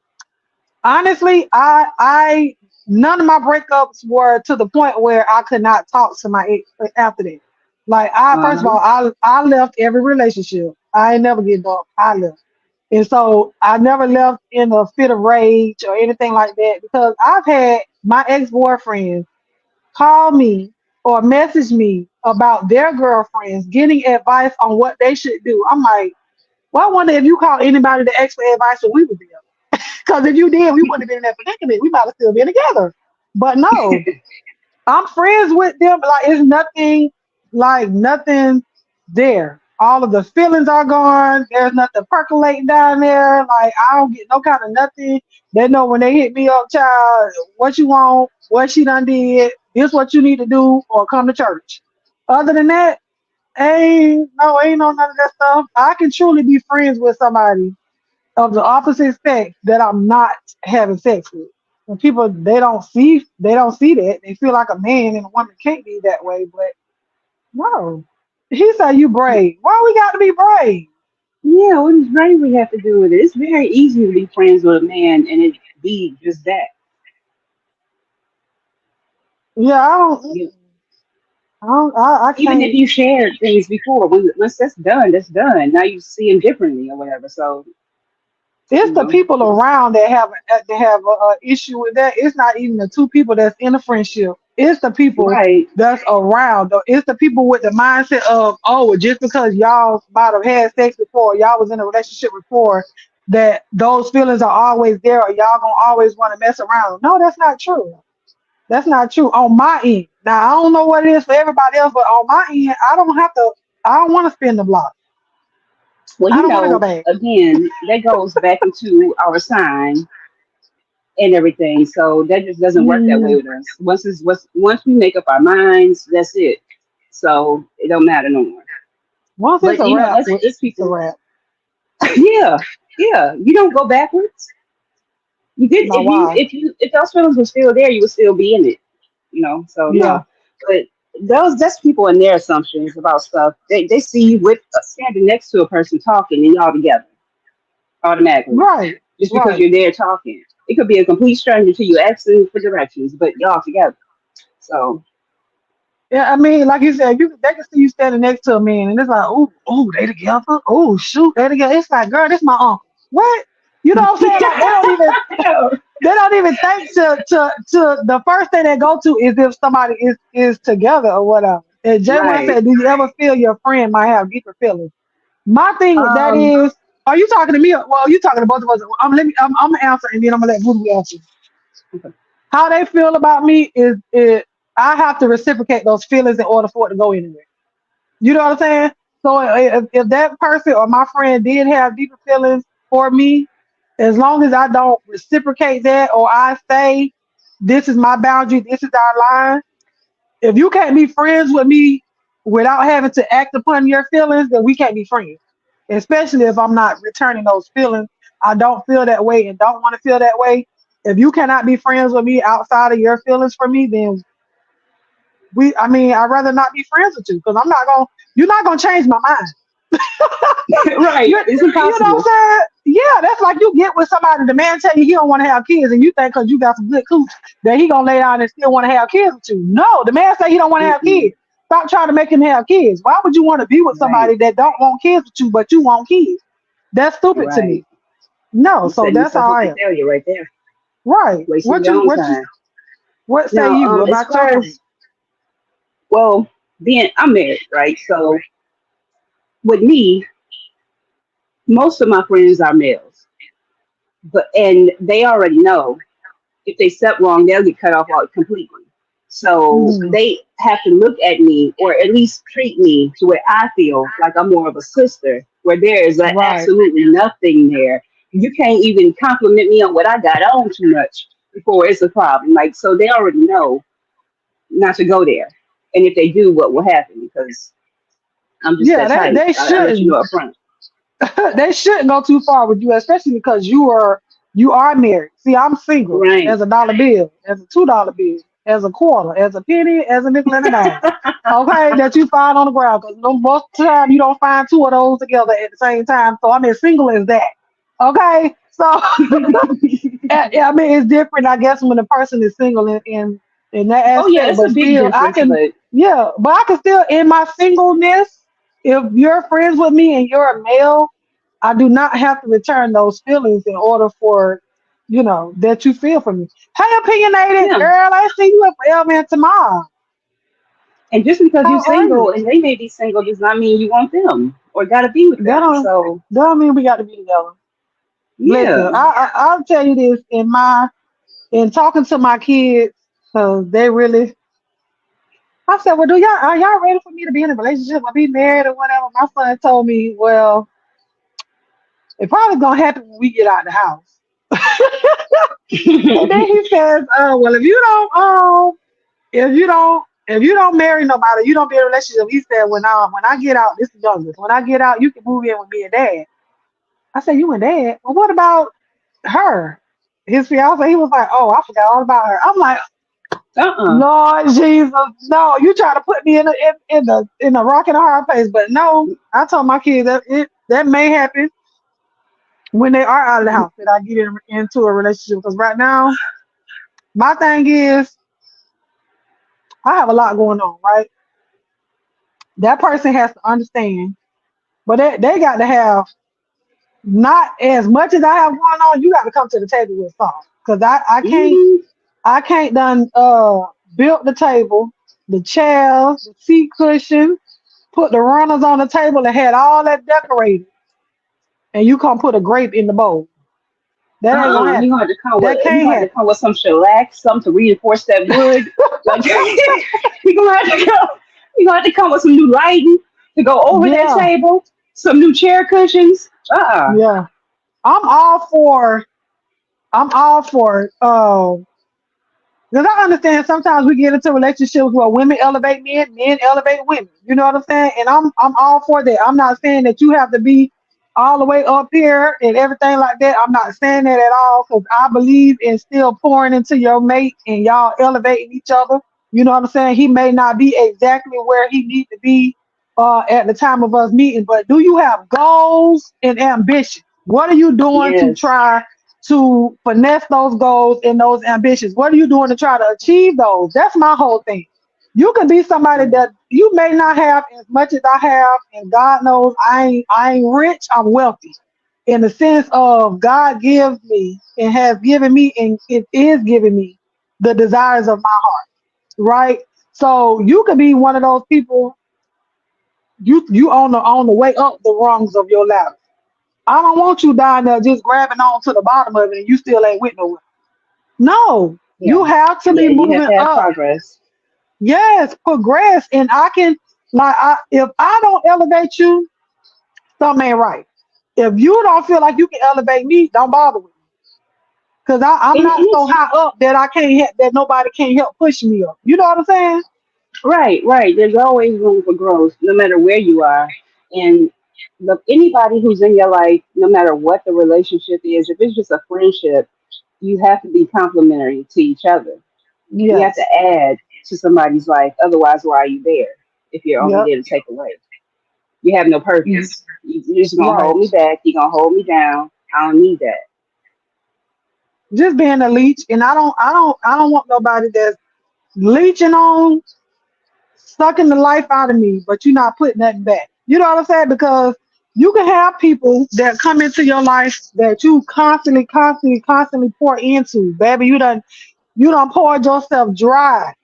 Honestly, I none of my breakups were to the point where I could not talk to my ex after that. Like I first of Uh-huh. all, I left every relationship. I ain't never get up. I left. And so I never left in a fit of rage or anything like that because I've had my ex boyfriends call me or message me about their girlfriends getting advice on what they should do. I'm like, well, I wonder if you called anybody to ask for advice when we were there. Because if you did, we wouldn't have been in that predicament. We might have still been together. But no, I'm friends with them. Like it's nothing, like nothing there. All of the feelings are gone. There's nothing percolating down there. Like I don't get no kind of nothing. They know when they hit me up, child, what you want, what she done did, this what you need to do, or come to church. Other than that, ain't no none of that stuff. I can truly be friends with somebody of the opposite sex that I'm not having sex with. And people they don't see that. They feel like a man and a woman can't be that way, but no. He said you brave. Why we got to be brave? Yeah, what does bravery have to do with it? It's very easy to be friends with a man and it be just that. Yeah, I don't You, mm-mm. I Even if can't. you shared things before, once that's done, that's done. Now you see them differently or whatever. So It's you the know, people around that have a issue with that. It's not even the two people that's in a friendship. It's the people right? that's around. It's the people with the mindset of, oh, well, just because y'all might have had sex before, y'all was in a relationship before, that those feelings are always there, or y'all gonna always want to mess around. No, that's not true. That's not true on my end. Now I don't know what it is for everybody else, but on my end, I don't have to. I don't want to spin the block. Well, I don't want to go back. again, that goes back into our sign and everything. So that just doesn't work that way Mm, with us. Once we make up our minds, that's it. So it don't matter no more. once it's But a you know, wrap, it's it's a people. wrap. Yeah, yeah. You don't go backwards. You did Now why? if those feelings were still there, you would still be in it. You know. So Yeah. no, but those that's people and their assumptions about stuff. They see you with standing next to a person talking and y'all together automatically Right. just because Right. you're there talking. It could be a complete stranger to you asking for directions, but y'all together. So Yeah, I mean, like you said, they can see you standing next to a man, and it's like, oh, oh, they together. Oh, shoot, they together. It's like, girl, this my uncle. What? You know what I'm saying? Like they don't even think to the first thing they go to is if somebody is together or whatever. And Jay One right. said, do you ever feel your friend might have deeper feelings? My thing with that Um. is, are you talking to me? Well, you talking to both of us. I'm gonna answer, and then I'm gonna let Voodoo answer. Okay. How they feel about me is I have to reciprocate those feelings in order for it to go anywhere. You know what I'm saying? So if that person or my friend did have deeper feelings for me, as long as I don't reciprocate that or I say this is my boundary, this is our line. If you can't be friends with me without having to act upon your feelings, then we can't be friends. Especially if I'm not returning those feelings. I don't feel that way and don't want to feel that way. If you cannot be friends with me outside of your feelings for me, then I mean, I'd rather not be friends with you because you're not gonna change my mind. right. It's You know what I'm impossible. saying? Yeah, that's like you get with somebody, the man tell you he don't want to have kids, and you think because you got some good cooch that he gonna lay down and still want to have kids with you. No, the man say he don't want to have Mm-mm. kids. Stop trying to make him have kids. Why would you want to be with Right. somebody that don't want kids with you, but you want kids? That's stupid to me. Right. No, You so setting that's yourself how up I for am. failure right there. Right. Wasting your own time. What say Now, you as about your far friend? as well, being I'm married, right? So with me, most of my friends are males, and they already know if they step wrong, they'll get cut off all completely. So Mm, they have to look at me or at least treat me to where I feel like I'm more of a sister, where there is right. absolutely nothing there. You can't even compliment me on what I got on too much before it's a problem. Like, so they already know not to go there. And if they do, what will happen? Because I'm just Yeah, that type. they I let you shouldn't. know up front. They shouldn't go too far with you, especially because you are married. See, I'm single Right. as a dollar bill, as a $2 bill, as a quarter, as a penny, as a nickel and a dime. Okay, that you find on the ground because no most of the time you don't find two of those together at the same time. So I'm as single as that. Okay, so I mean it's different, I guess, when a person is single in that Oh yeah, aspect, it's but a big still I difference, can, but yeah, but I can still in my singleness, if you're friends with me and you're a male, I do not have to return those feelings in order for, that you feel for me. Hey, opinionated yeah. girl, I see you at Forever and Tomorrow. And just because you're How are single you? and they may be single does not mean you want them or gotta be with That them. don't So that don't mean we got to be together. Listen, yeah. I'll tell you this in talking to my kids, because they really. I said, well, are y'all ready for me to be in a relationship or be married or whatever? My son told me, well, it probably gonna happen when we get out the house. And then he says, well, if you don't marry nobody, you don't be in a relationship. He said, when I get out, this is youngest. When I get out, you can move in with me and dad. I said, you and dad? Well, what about her? His fiance, he was like, oh, I forgot all about her. I'm like, uh-uh. Lord Jesus, no, you try to put me in a rock and a hard place, but no, I told my kids that may happen when they are out of the house that I get into a relationship. Because right now, my thing is I have a lot going on, right? That person has to understand, but they got to have not as much as I have going on. You got to come to the table with something, because Hmm. I can't done built the table, the chairs, the seat cushion, put the runners on the table and had all that decorated, and you can't put a grape in the bowl. That ain't gonna You happen. gonna have to come with That can't happen. some shellac, something to reinforce that wood. Like you gonna have to come. You gonna have to come with some new lighting to go over that Yeah, table. Some new chair cushions. yeah. I'm all for. I'm all for. Because I understand sometimes we get into relationships where women elevate men, men elevate women. You know what I'm saying? And I'm all for that. I'm not saying that you have to be all the way up here and everything like that. I'm not saying that at all, because I believe in still pouring into your mate and y'all elevating each other. You know what I'm saying? He may not be exactly where he needs to be at the time of us meeting, but do you have goals and ambition? What are you doing to Yes. try to finesse those goals and those ambitions? What are you doing to try to achieve those? That's my whole thing. You can be somebody that you may not have as much as I have, and God knows I ain't rich. I'm wealthy, in the sense of God gives me and has given me, and it is giving me the desires of my heart. Right. So you could be one of those people. You on the way up the rungs of your ladder. I don't want you down there just grabbing on to the bottom of it and you still ain't with no. No, you Yeah. have to be Yeah. You have moving to have up. progress. Yes, progress. And I can, if I don't elevate you, something ain't right. If you don't feel like you can elevate me, don't bother with me. Cause I'm And not so it's high up that I can't that nobody can help push me up. You know what I'm saying? right, right. There's always room for growth, no matter where you are. And anybody who's in your life, no matter what the relationship is, if it's just a friendship, you have to be complimentary to each other. You have to Yes. add to somebody's life. Otherwise, why are you there if you're only Yep. there to take away? You have no Mhm. purpose. You're just going to Right. hold me back. You're going to hold me down. I don't need that. Just being a leech, and I don't want nobody that's leeching on, sucking the life out of me, but you're not putting nothing back. You know what I'm saying? Because you can have people that come into your life that you constantly pour into. Baby, you done poured yourself dry.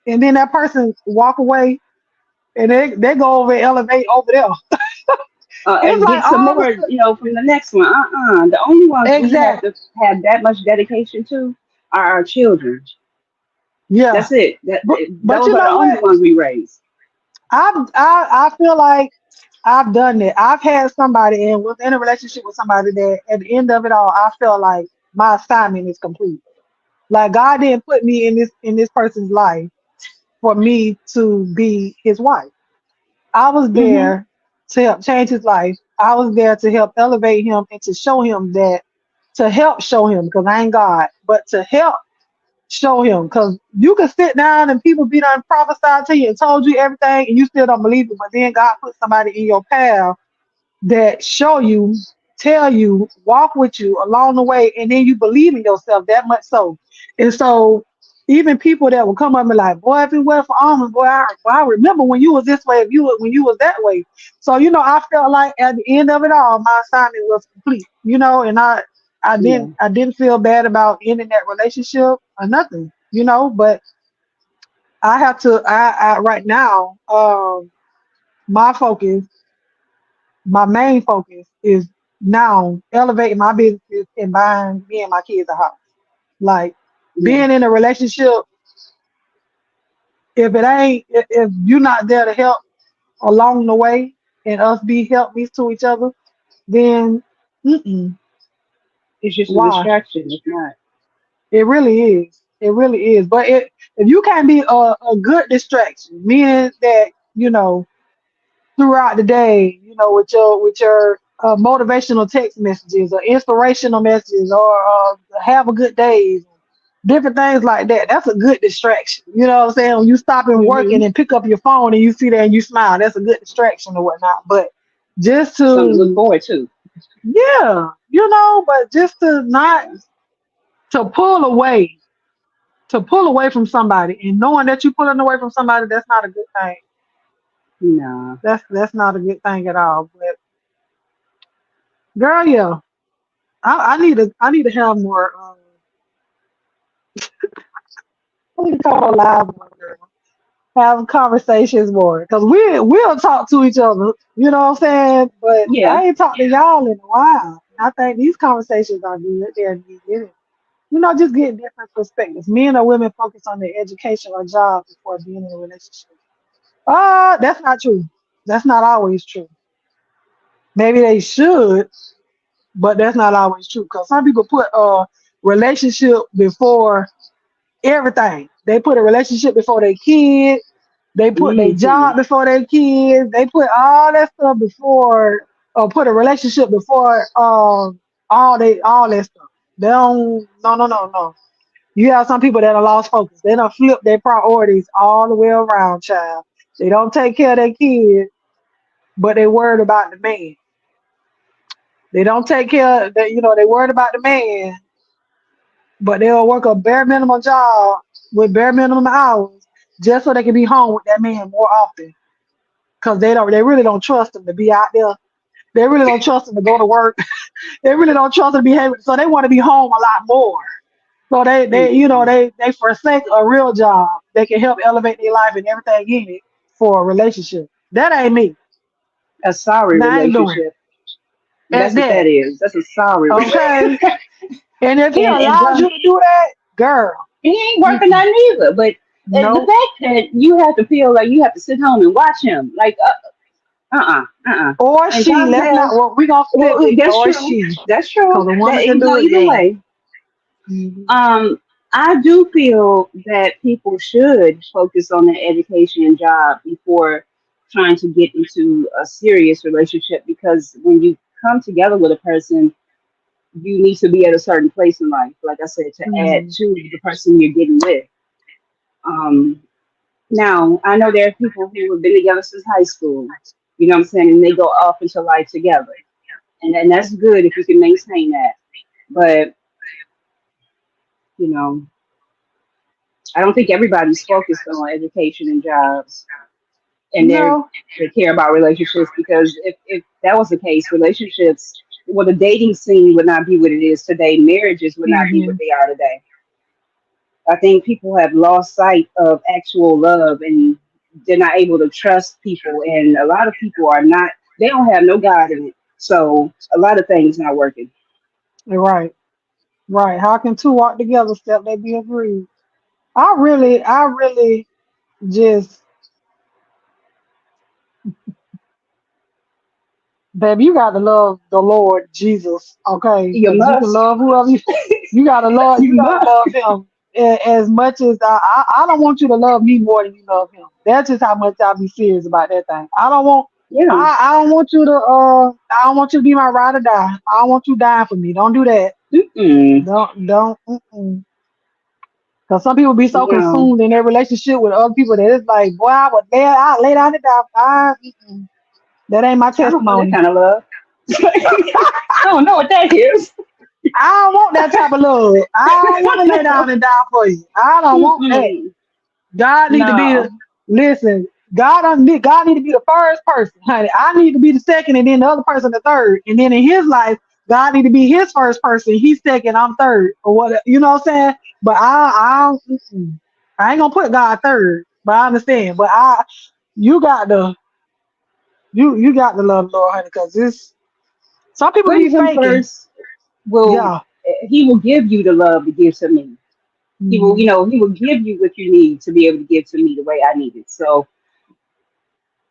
And then that person walk away and they go over and elevate over there. It's And like get some all the more, from the next one. The only ones we have exact. to have that much dedication to are our children. Yeah. That's it. But Those you are the know only what? ones we raise. I feel like I've done it. I've had somebody and was in a relationship with somebody that at the end of it all, I felt like my assignment is complete. Like God didn't put me in this person's life for me to be his wife. I was Hmm. there to help change his life. I was there to help elevate him and to show him that, to help show him, because I ain't God, but to help show him. Because you can sit down and people be done prophesied to you and told you everything and you still don't believe it, but then God put somebody in your path that show you, tell you, walk with you along the way, and then you believe in yourself that much so. And so even people that will come up and be like, boy, if it were for almonds, boy, I remember when you was this way, if you when you was that way. So, I felt like at the end of it all, my assignment was complete, and I Yeah. didn't feel bad about ending that relationship or nothing, but I have to I right now, my focus my main focus is now elevating my business and buying me and my kids a house. Like Yeah. being in a relationship, if you're not there to help along the way and us be help me to each other, then mm-mm, It's just a why? distraction. It's not. It really is. It really is. But if you can't be a good distraction, meaning that throughout the day, with your motivational text messages or inspirational messages or have a good day, different things like that. That's a good distraction. You know what I'm saying? When you stop and work Hmm. and then pick up your phone and you see that and you smile, that's a good distraction or whatnot. But just Something to look to, forward to. yeah, but just to not Yeah. to pull away, from somebody and knowing that you're pulling away from somebody, that's not a good thing. Nah. That's not a good thing at all. But girl, yeah, I need to have more. What do you call live more, girl? Have conversations more because we'll talk to each other. You know what I'm saying? But Yeah. I ain't talked to y'all in a while. And I think these conversations are good. They're needed. Just getting different perspectives. Men or women focus on their education or job before being in a relationship. That's not true. That's not always true. Maybe they should, but that's not always true. Because some people put a relationship before everything. They put a relationship before their kid. They put their Hmm. job before their kids. They put all that stuff before, or put a relationship before all that stuff. They don't. No, no, no, no. You have some people that are lost focus. They don't flip their priorities all the way around, child. They don't take care of their kids, but they worried about the man. They don't take care of that, they worried about the man, but they'll work a bare minimum job with bare minimum hours just so they can be home with that man more often. Cause they really don't trust him to be out there. They really don't trust him to go to work. They really don't trust him to behave. So they want to be home a lot more. So they forsake a real job that can help elevate their life and everything in it for a relationship. That ain't me. A sorry That ain't doing relationship. it. At That's what that that. is. That's a sorry Okay. relationship. And if he And allows you to do that, girl, it ain't working mm-mm, out neither. But the no. fact that you have to feel like you have to sit home and watch him, like, Or And she, God let's not, has, well, we gonna flip well, it, that's or true. she. That's Because true. a That woman it can can do go it, either yeah. way. Mhm. Um, I do feel that people should focus on their education and job before trying to get into a serious relationship because when you come together with a person, you need to be at a certain place in life, like I said, to add Mhm. to the person you're getting with. Um, Now, I know there are people who have been together since high school, you know what I'm saying, and they go off into life together. And that's good if you can maintain that. But, you know, I don't think everybody's focused on education and jobs and No. they care about relationships because if that was the case, relationships, well, the dating scene would not be what it is today. Marriages would not be what Mhm. they are today. I think people have lost sight of actual love and they're not able to trust people. And a lot of people are not, they don't have no God in it. So a lot of things not working. You're right. Right. How can two walk together except they be agreed? I really just, baby, you got to love the Lord Jesus, okay? You Because you can must. love whoever you You gotta must. love him as much as I don't want you to love me more than you love him. That's just how much I'll be serious about that thing. Yeah. I don't want you to I don't want you to be my ride or die. I don't want you dying for me. Don't do that. Mm-mm. Don't. Mm-mm. Cause some people be so No. consumed in their relationship with other people that it's like, boy, I lay down and die. That ain't my I don't know that testimony. kind of love. I don't know what that is. I don't want that type of love. I don't want to lay down and die for you. I don't want that. Mm-mm. God need to be No. listen. God need to be the first person, honey. I need to be the second, and then the other person the third. And then in his life, God need to be his first person. He's second, I'm third, or what? You know what I'm saying? But I ain't gonna put God third. But I understand. But you got to, you got to love the Lord, honey, because this some people be Putting him faking. first will, Yeah. he will give you the love to give to me. He will, Mhm. he will give you what you need to be able to give to me the way I need it. So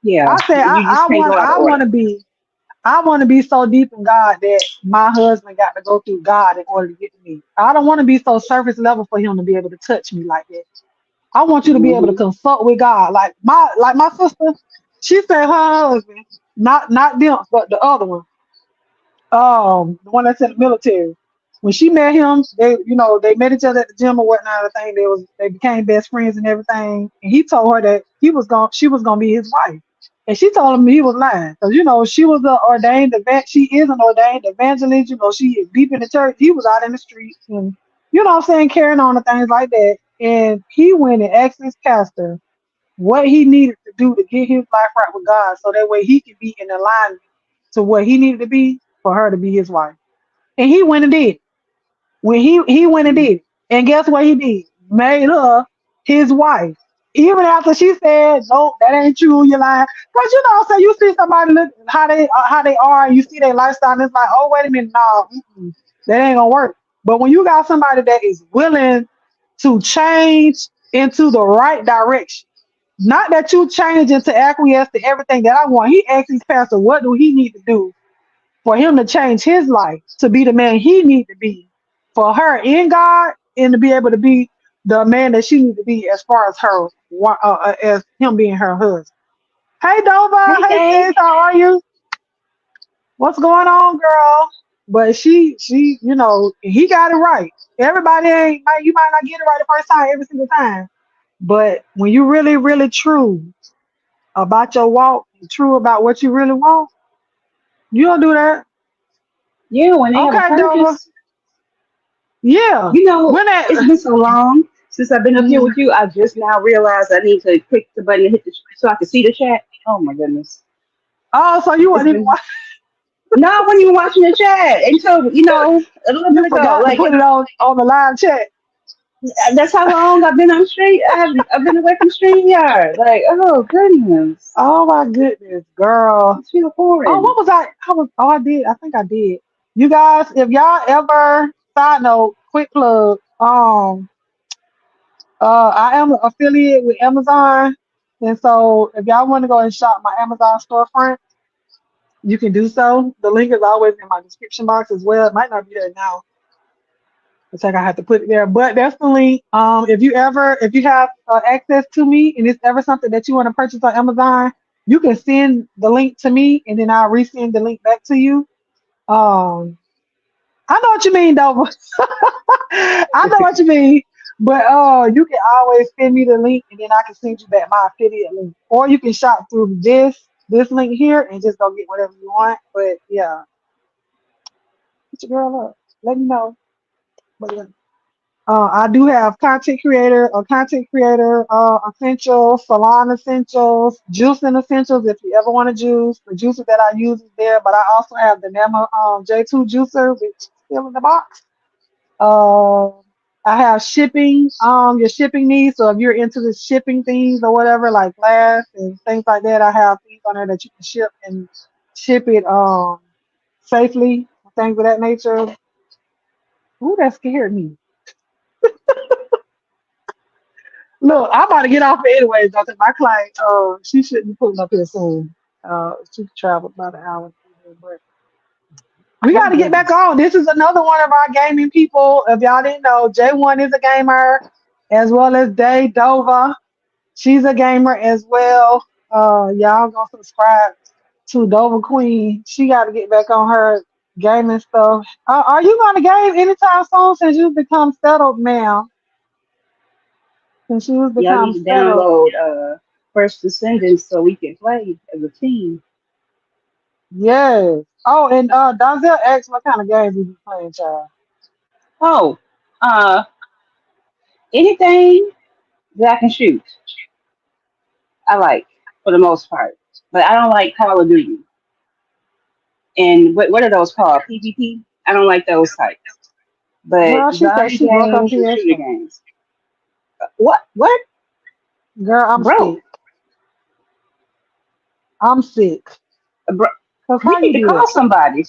yeah, I say you just can't go out of order. I want to be so deep in God that my husband got to go through God in order to get to me. I don't want to be so surface level for him to be able to touch me like that. I want you to be able to Hmm. consult with God. Like my sister, she said her husband, not them, but the other one, the one that's in the military. When she met him, they met each other at the gym or whatnot. I think they became best friends and everything. And he told her that she was gonna be his wife. And she told him he was lying. Because, she was an she is an ordained evangelist. She is deep in the church. He was out in the streets and, you know what I'm saying, carrying on and things like that. And he went and asked his pastor, what he needed to do to get his life right with God, so that way he could be in alignment to what he needed to be for her to be his wife. And he went and did it. When he went and Mhm. did it. And guess what he did? Made her his wife. Even after she said, "No, that ain't true, you're lying." Cause say you see somebody look how they are, and you see their lifestyle, and it's like, oh wait a minute, no, that ain't gonna work. But when you got somebody that is willing to change into the right direction, not that you change into acquiesce to everything that I want. He asked his pastor, what do he need to do for him to change his life to be the man he need to be for her in God, and to be able to be the man that she need to be as far as as him being her husband. Hey Dova, Hey, hey gang. sis, how are you? What's going on, girl? But he got it right. Everybody ain't you might not get it right the first time every single time. But when you really, really true about your walk, and true about what you really want, you'll do that. Yeah, when they have a Okay, Dova. purpose. Yeah. When It's that been so long since I've been up here with you. I just now realized I need to click the button and hit so I can see the chat. Oh my goodness. Oh, so you It's weren't even been not when you were watching the chat until, a little bit you ago. forgot to put it on the live chat. That's how long I've been on stream. I've been away from StreamYard. Like, oh goodness. Oh my goodness, girl. I feel Oh, foreign. what was I did. I think I did. You guys, if y'all ever side note, quick plug, I am affiliate with Amazon. And so if y'all want to go and shop my Amazon storefront, you can do so. The link is always in my description box as well. It might not be there now. It's like I have to put it there, but definitely, if you have access to me, and it's ever something that you want to purchase on Amazon, you can send the link to me, and then I'll resend the link back to you. Um, I know what you mean, though. I know what you mean, but you can always send me the link, and then I can send you back my affiliate link, or you can shop through this link here and just go get whatever you want. But yeah, hit your girl up. Let me know. But yeah. I do have content creator essentials, salon essentials, juicing essentials. If you ever want to juice, the juicer that I use is there. But I also have the Nema J2 juicer, which is still in the box. Uh, I have shipping, your shipping needs. So if you're into the shipping things or whatever, like glass and things like that, I have things on there that you can ship it safely, things of that nature. Ooh, that scared me. Look, I'm about to get off it anyways, though, 'cause my client, she shouldn't be pulling up here soon. She traveled about an hour. But we Oh got to get back goodness. on. This is another one of our gaming people. If y'all didn't know, J1 is a gamer, as well as Day Dova. She's a gamer as well. Y'all gonna subscribe to Dova Queen. She got to get back on her gaming stuff. Are you gonna game anytime soon since you've become settled, ma'am? Since you've Y'all become need to settled. download First Descendants so we can play as a team. Yes. Oh, and Donzel asked what kind of games you be playing, child. Oh, uh, anything that I can shoot, I like for the most part. But I don't like Call of Duty. And what are those called? PvP? I don't like those types. But Girl, she said zombie she broke up games and shooter PS5. games. What? What? Girl, I'm Bro, sick. I'm sick. bro, Cause you how need you to do call that? somebody.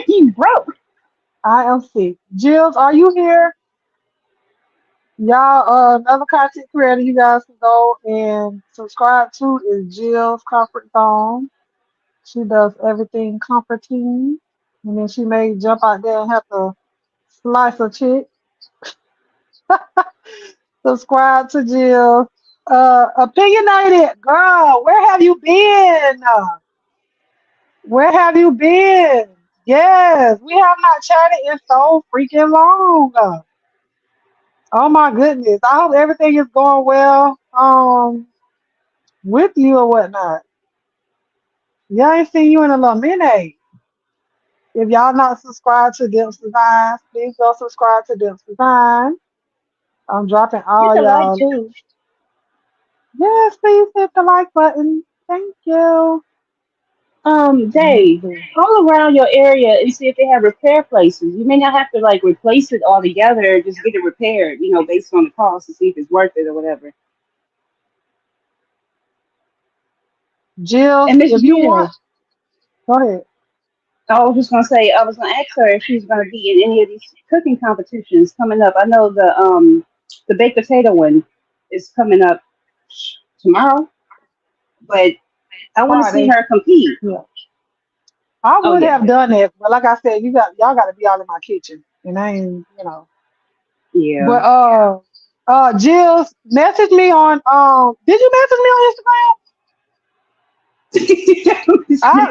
You broke. I am sick. Jills, are you here? Y'all, another content creator you guys can go and subscribe to is Jill's Comfort Zone. She does everything comforting. And then she may jump out there and have to slice a chick. Subscribe to Jill. Opinionated girl, where have you been? Where have you been? Yes, we have not chatted in so freaking long. Oh my goodness. I hope everything is going well with you or whatnot. Yeah, I ain't seen you in a little minute. If y'all not subscribed to Dimps Designs, please go subscribe to Dimps Design. I'm dropping Hit all the like y'all. too. Yes, please hit the like button. Thank you. Let me Dave, see. call around your area and see if they have repair places. You may not have to like replace it altogether, just get it repaired, based on the cost to see if it's worth it or whatever. Jill, And Miss if you want, Jill, go ahead. I was just gonna say, I was gonna ask her if she's gonna be in any of these cooking competitions coming up. I know the baked potato one is coming up tomorrow, but I want to see Friday. her compete. Yeah. I Oh would yeah, have done that, but like I said, y'all got to be all in my kitchen, and I ain't. yeah. But Jill, message me on. Did you message me on Instagram?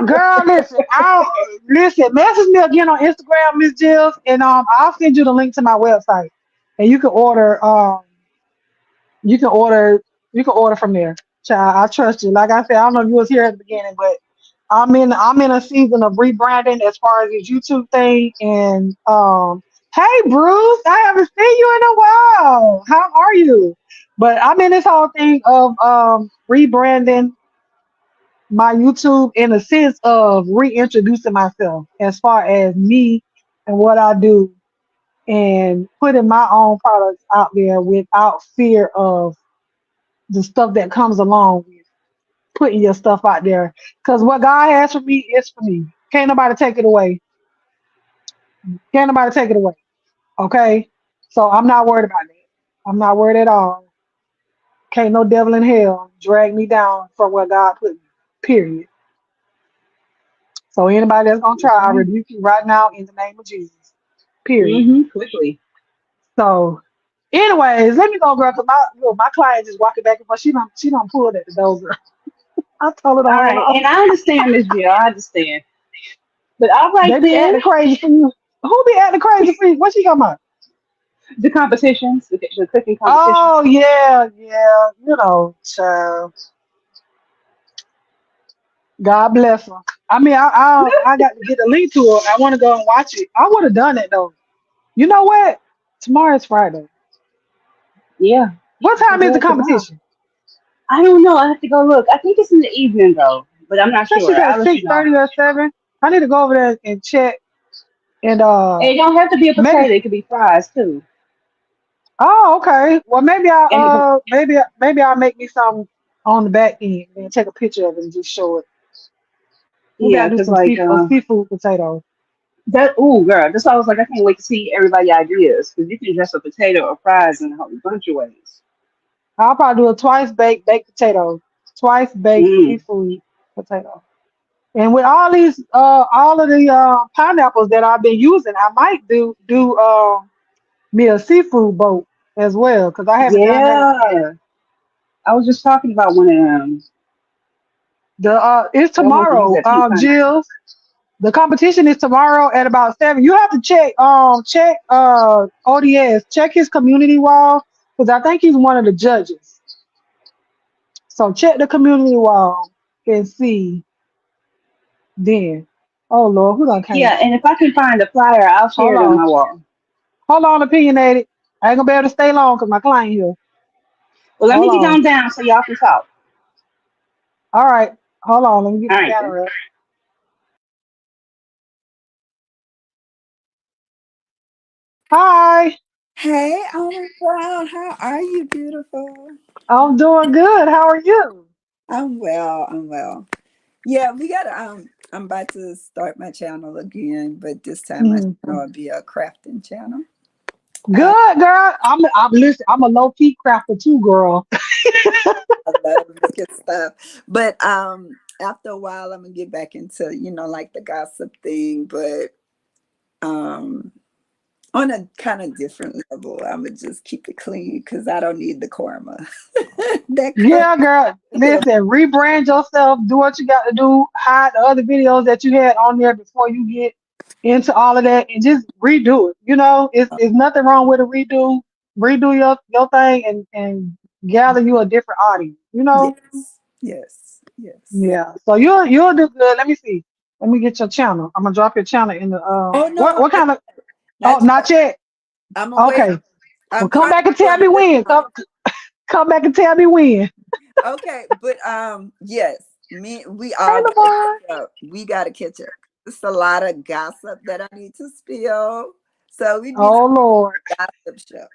Girl, listen. I'll listen. Message me again on Instagram, Miss Jills, and I'll send you the link to my website, and you can order. You can order. You can order from there. Child, I trust you. Like I said, I don't know if you was here at the beginning, but I'm in a season of rebranding as far as this YouTube thing. And hey Bruce, I haven't seen you in a while. How are you? But I'm in this whole thing of rebranding my YouTube in a sense of reintroducing myself as far as me and what I do and putting my own products out there without fear of the stuff that comes along with putting your stuff out there. Because what God has for me is for me. Can't nobody take it away. Can't nobody take it away. Okay? So I'm not worried about that. I'm not worried at all. Can't no devil in hell drag me down from where God put me. Period. So anybody that's gonna That's try, I right. rebuke you right now in the name of Jesus. Period. Quickly. So anyways, let me go, girl, because my client is walking back and forth. She don't pull at the door, girl. I told her to All hold right, on. and I understand, Miss Jill. I understand. But all right They be then, acting crazy for you. Who be acting crazy for you? What she talking about? the competitions, the cooking competition. Oh yeah, yeah. Child. God bless her. I mean, I got to get a link to it. I want to go and watch it. I would have done it though. You know what? Tomorrow's Friday. Yeah, What you can time is do the it tomorrow. competition? I don't know. I have to go look. I think it's in the evening though, but I'm not I think she sure. said I'll let you know. 6:30 or 7. I need to go over there and check and It don't have to be a maybe. potato. It could be fries too. Oh, okay. Well, And maybe I'll make me some on the back end and take a picture of it and just show it. Maybe yeah, I'll do cause some like seafood potatoes. that. Ooh, girl, that's why I was like, I can't wait to see everybody ideas because you can dress a potato or fries in a whole bunch of ways. I'll probably do a twice baked potato, twice baked Mm. seafood potato. And with all of the pineapples that I've been using, I might do me a seafood boat as well because I haven't done that. Yeah, I was just talking about one of them. It's I want to use tomorrow, that pink pineapple. Jill. The competition is tomorrow at about 7. You have to check ODS, check his community wall because I think he's one of the judges. So check the community wall and see then. Oh Lord, who done came? Yeah, and if I can find a flyer, I'll share Hold it on on. my wall. Hold on, opinionated. I ain't gonna be able to stay long because my client here. Well, let me Hold get on. on down so y'all can talk. All right. Hold on. Let me get All the right then. scanner up. Hi. Hey, Alma Brown, how are you, beautiful? I'm doing good. How are you? I'm well, I'm well. Yeah, we got I'm about to start my channel again, but this time my Mhm. channel will be a crafting channel. Uh, Good, girl. I'm listen. I'm a low key crafter too, girl. I love making stuff. But after a while I'm gonna get back into, like the gossip thing, but um on a kind of different level. I'm gonna just keep it clean because I don't need the karma. That karma. Yeah, girl. Listen, rebrand yourself. Do what you got to do. Hide the other videos that you had on there before you get into all of that, and just redo it. It's nothing wrong with a redo. Redo your thing and gather you a different audience. Yes, yes, yes. Yeah. So you'll do good. Let me see. Let me get your channel. I'm gonna drop your channel in the Oh what no, what kind of oh not not yet. yet. I'm away. Okay. Well I'm come trying to back and do tell them me at a when. time. Come back and tell me when. Okay, but yes, we Hey, all gotta Lavon. catch up. We gotta catch up. It's a lot of gossip that I need to spill. So we need to Oh Lord. gossip show.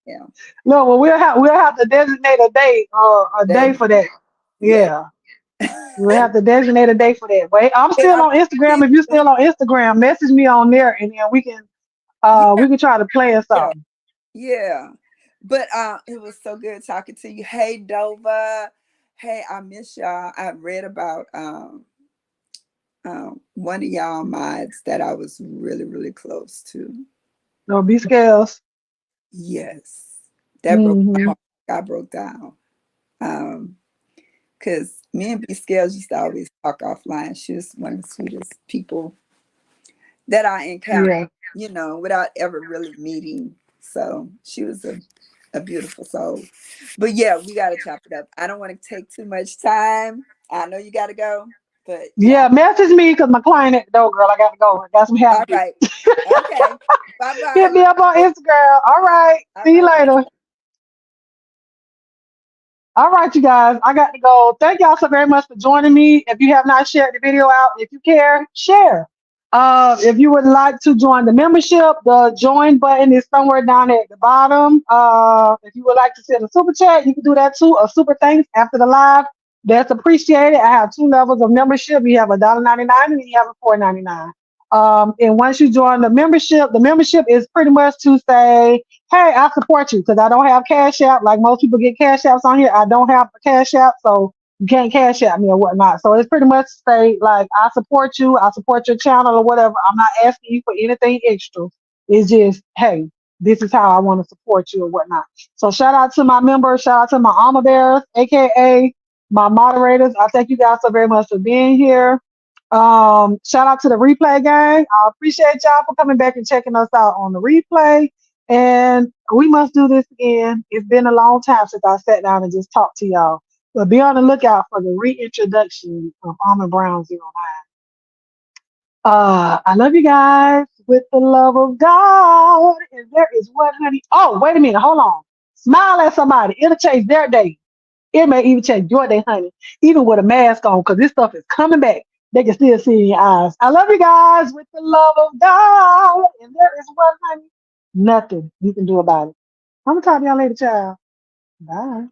Yeah. No, well we'll have to designate a day Then for that. yes. Yeah. We'll have to designate a day for that. Wait, I'm And still I'm on Instagram. If you're still on Instagram, message me on there and then yeah, we can try to plan yeah, something. yeah. But it was so good talking to you. Hey Dova. Hey, I miss y'all. I read about one of y'all mods that I was really, really close to. No, be scarce. Yes. That broke my Hmm. heart. I broke down. Um, because me and B Scales used to always talk offline. She was one of the sweetest people that I encountered, Yeah. without ever really meeting. So she was a beautiful soul. But yeah, we got to chop it up. I don't want to take too much time. I know you got to go, but yeah. Yeah, message me because my client at the door, girl. I got to go. I got some help All to do. right. Okay. Bye Hit bye. me up on Instagram. All right. All See you right. later. All right, you guys. I got to go. Thank y'all so very much for joining me. If you have not shared the video out, if you care, share. If you would like to join the membership, the join button is somewhere down at the bottom. If you would like to send a super chat, you can do that too. A super thanks after the live. That's appreciated. I have two levels of membership. You have $1.99 and you have a $4.99. And once you join the membership is pretty much to say, hey, I support you because I don't have Cash App. Like most people get Cash Apps on here. I don't have a Cash App, so you can't Cash App me or whatnot. So it's pretty much say like I support you, I support your channel or whatever. I'm not asking you for anything extra. It's just, hey, this is how I want to support you or whatnot. So shout out to my members, shout out to my alma bearers, aka my moderators. I thank you guys so very much for being here. Shout out to the replay gang. I appreciate y'all for coming back and checking us out on the replay. And we must do this again. It's been a long time since I sat down and just talked to y'all. But be on the lookout for the reintroduction of Almond Brown Zero Nine. I love you guys with the love of God. And there is one, honey. Oh, wait a minute. Hold on. Smile at somebody. It'll change their day. It may even change your day, honey, even with a mask on, because this stuff is coming back. They can still see in your eyes. I love you guys with the love of God. And there is one, honey, nothing you can do about it. I'm going to talk to y'all later, child. Bye.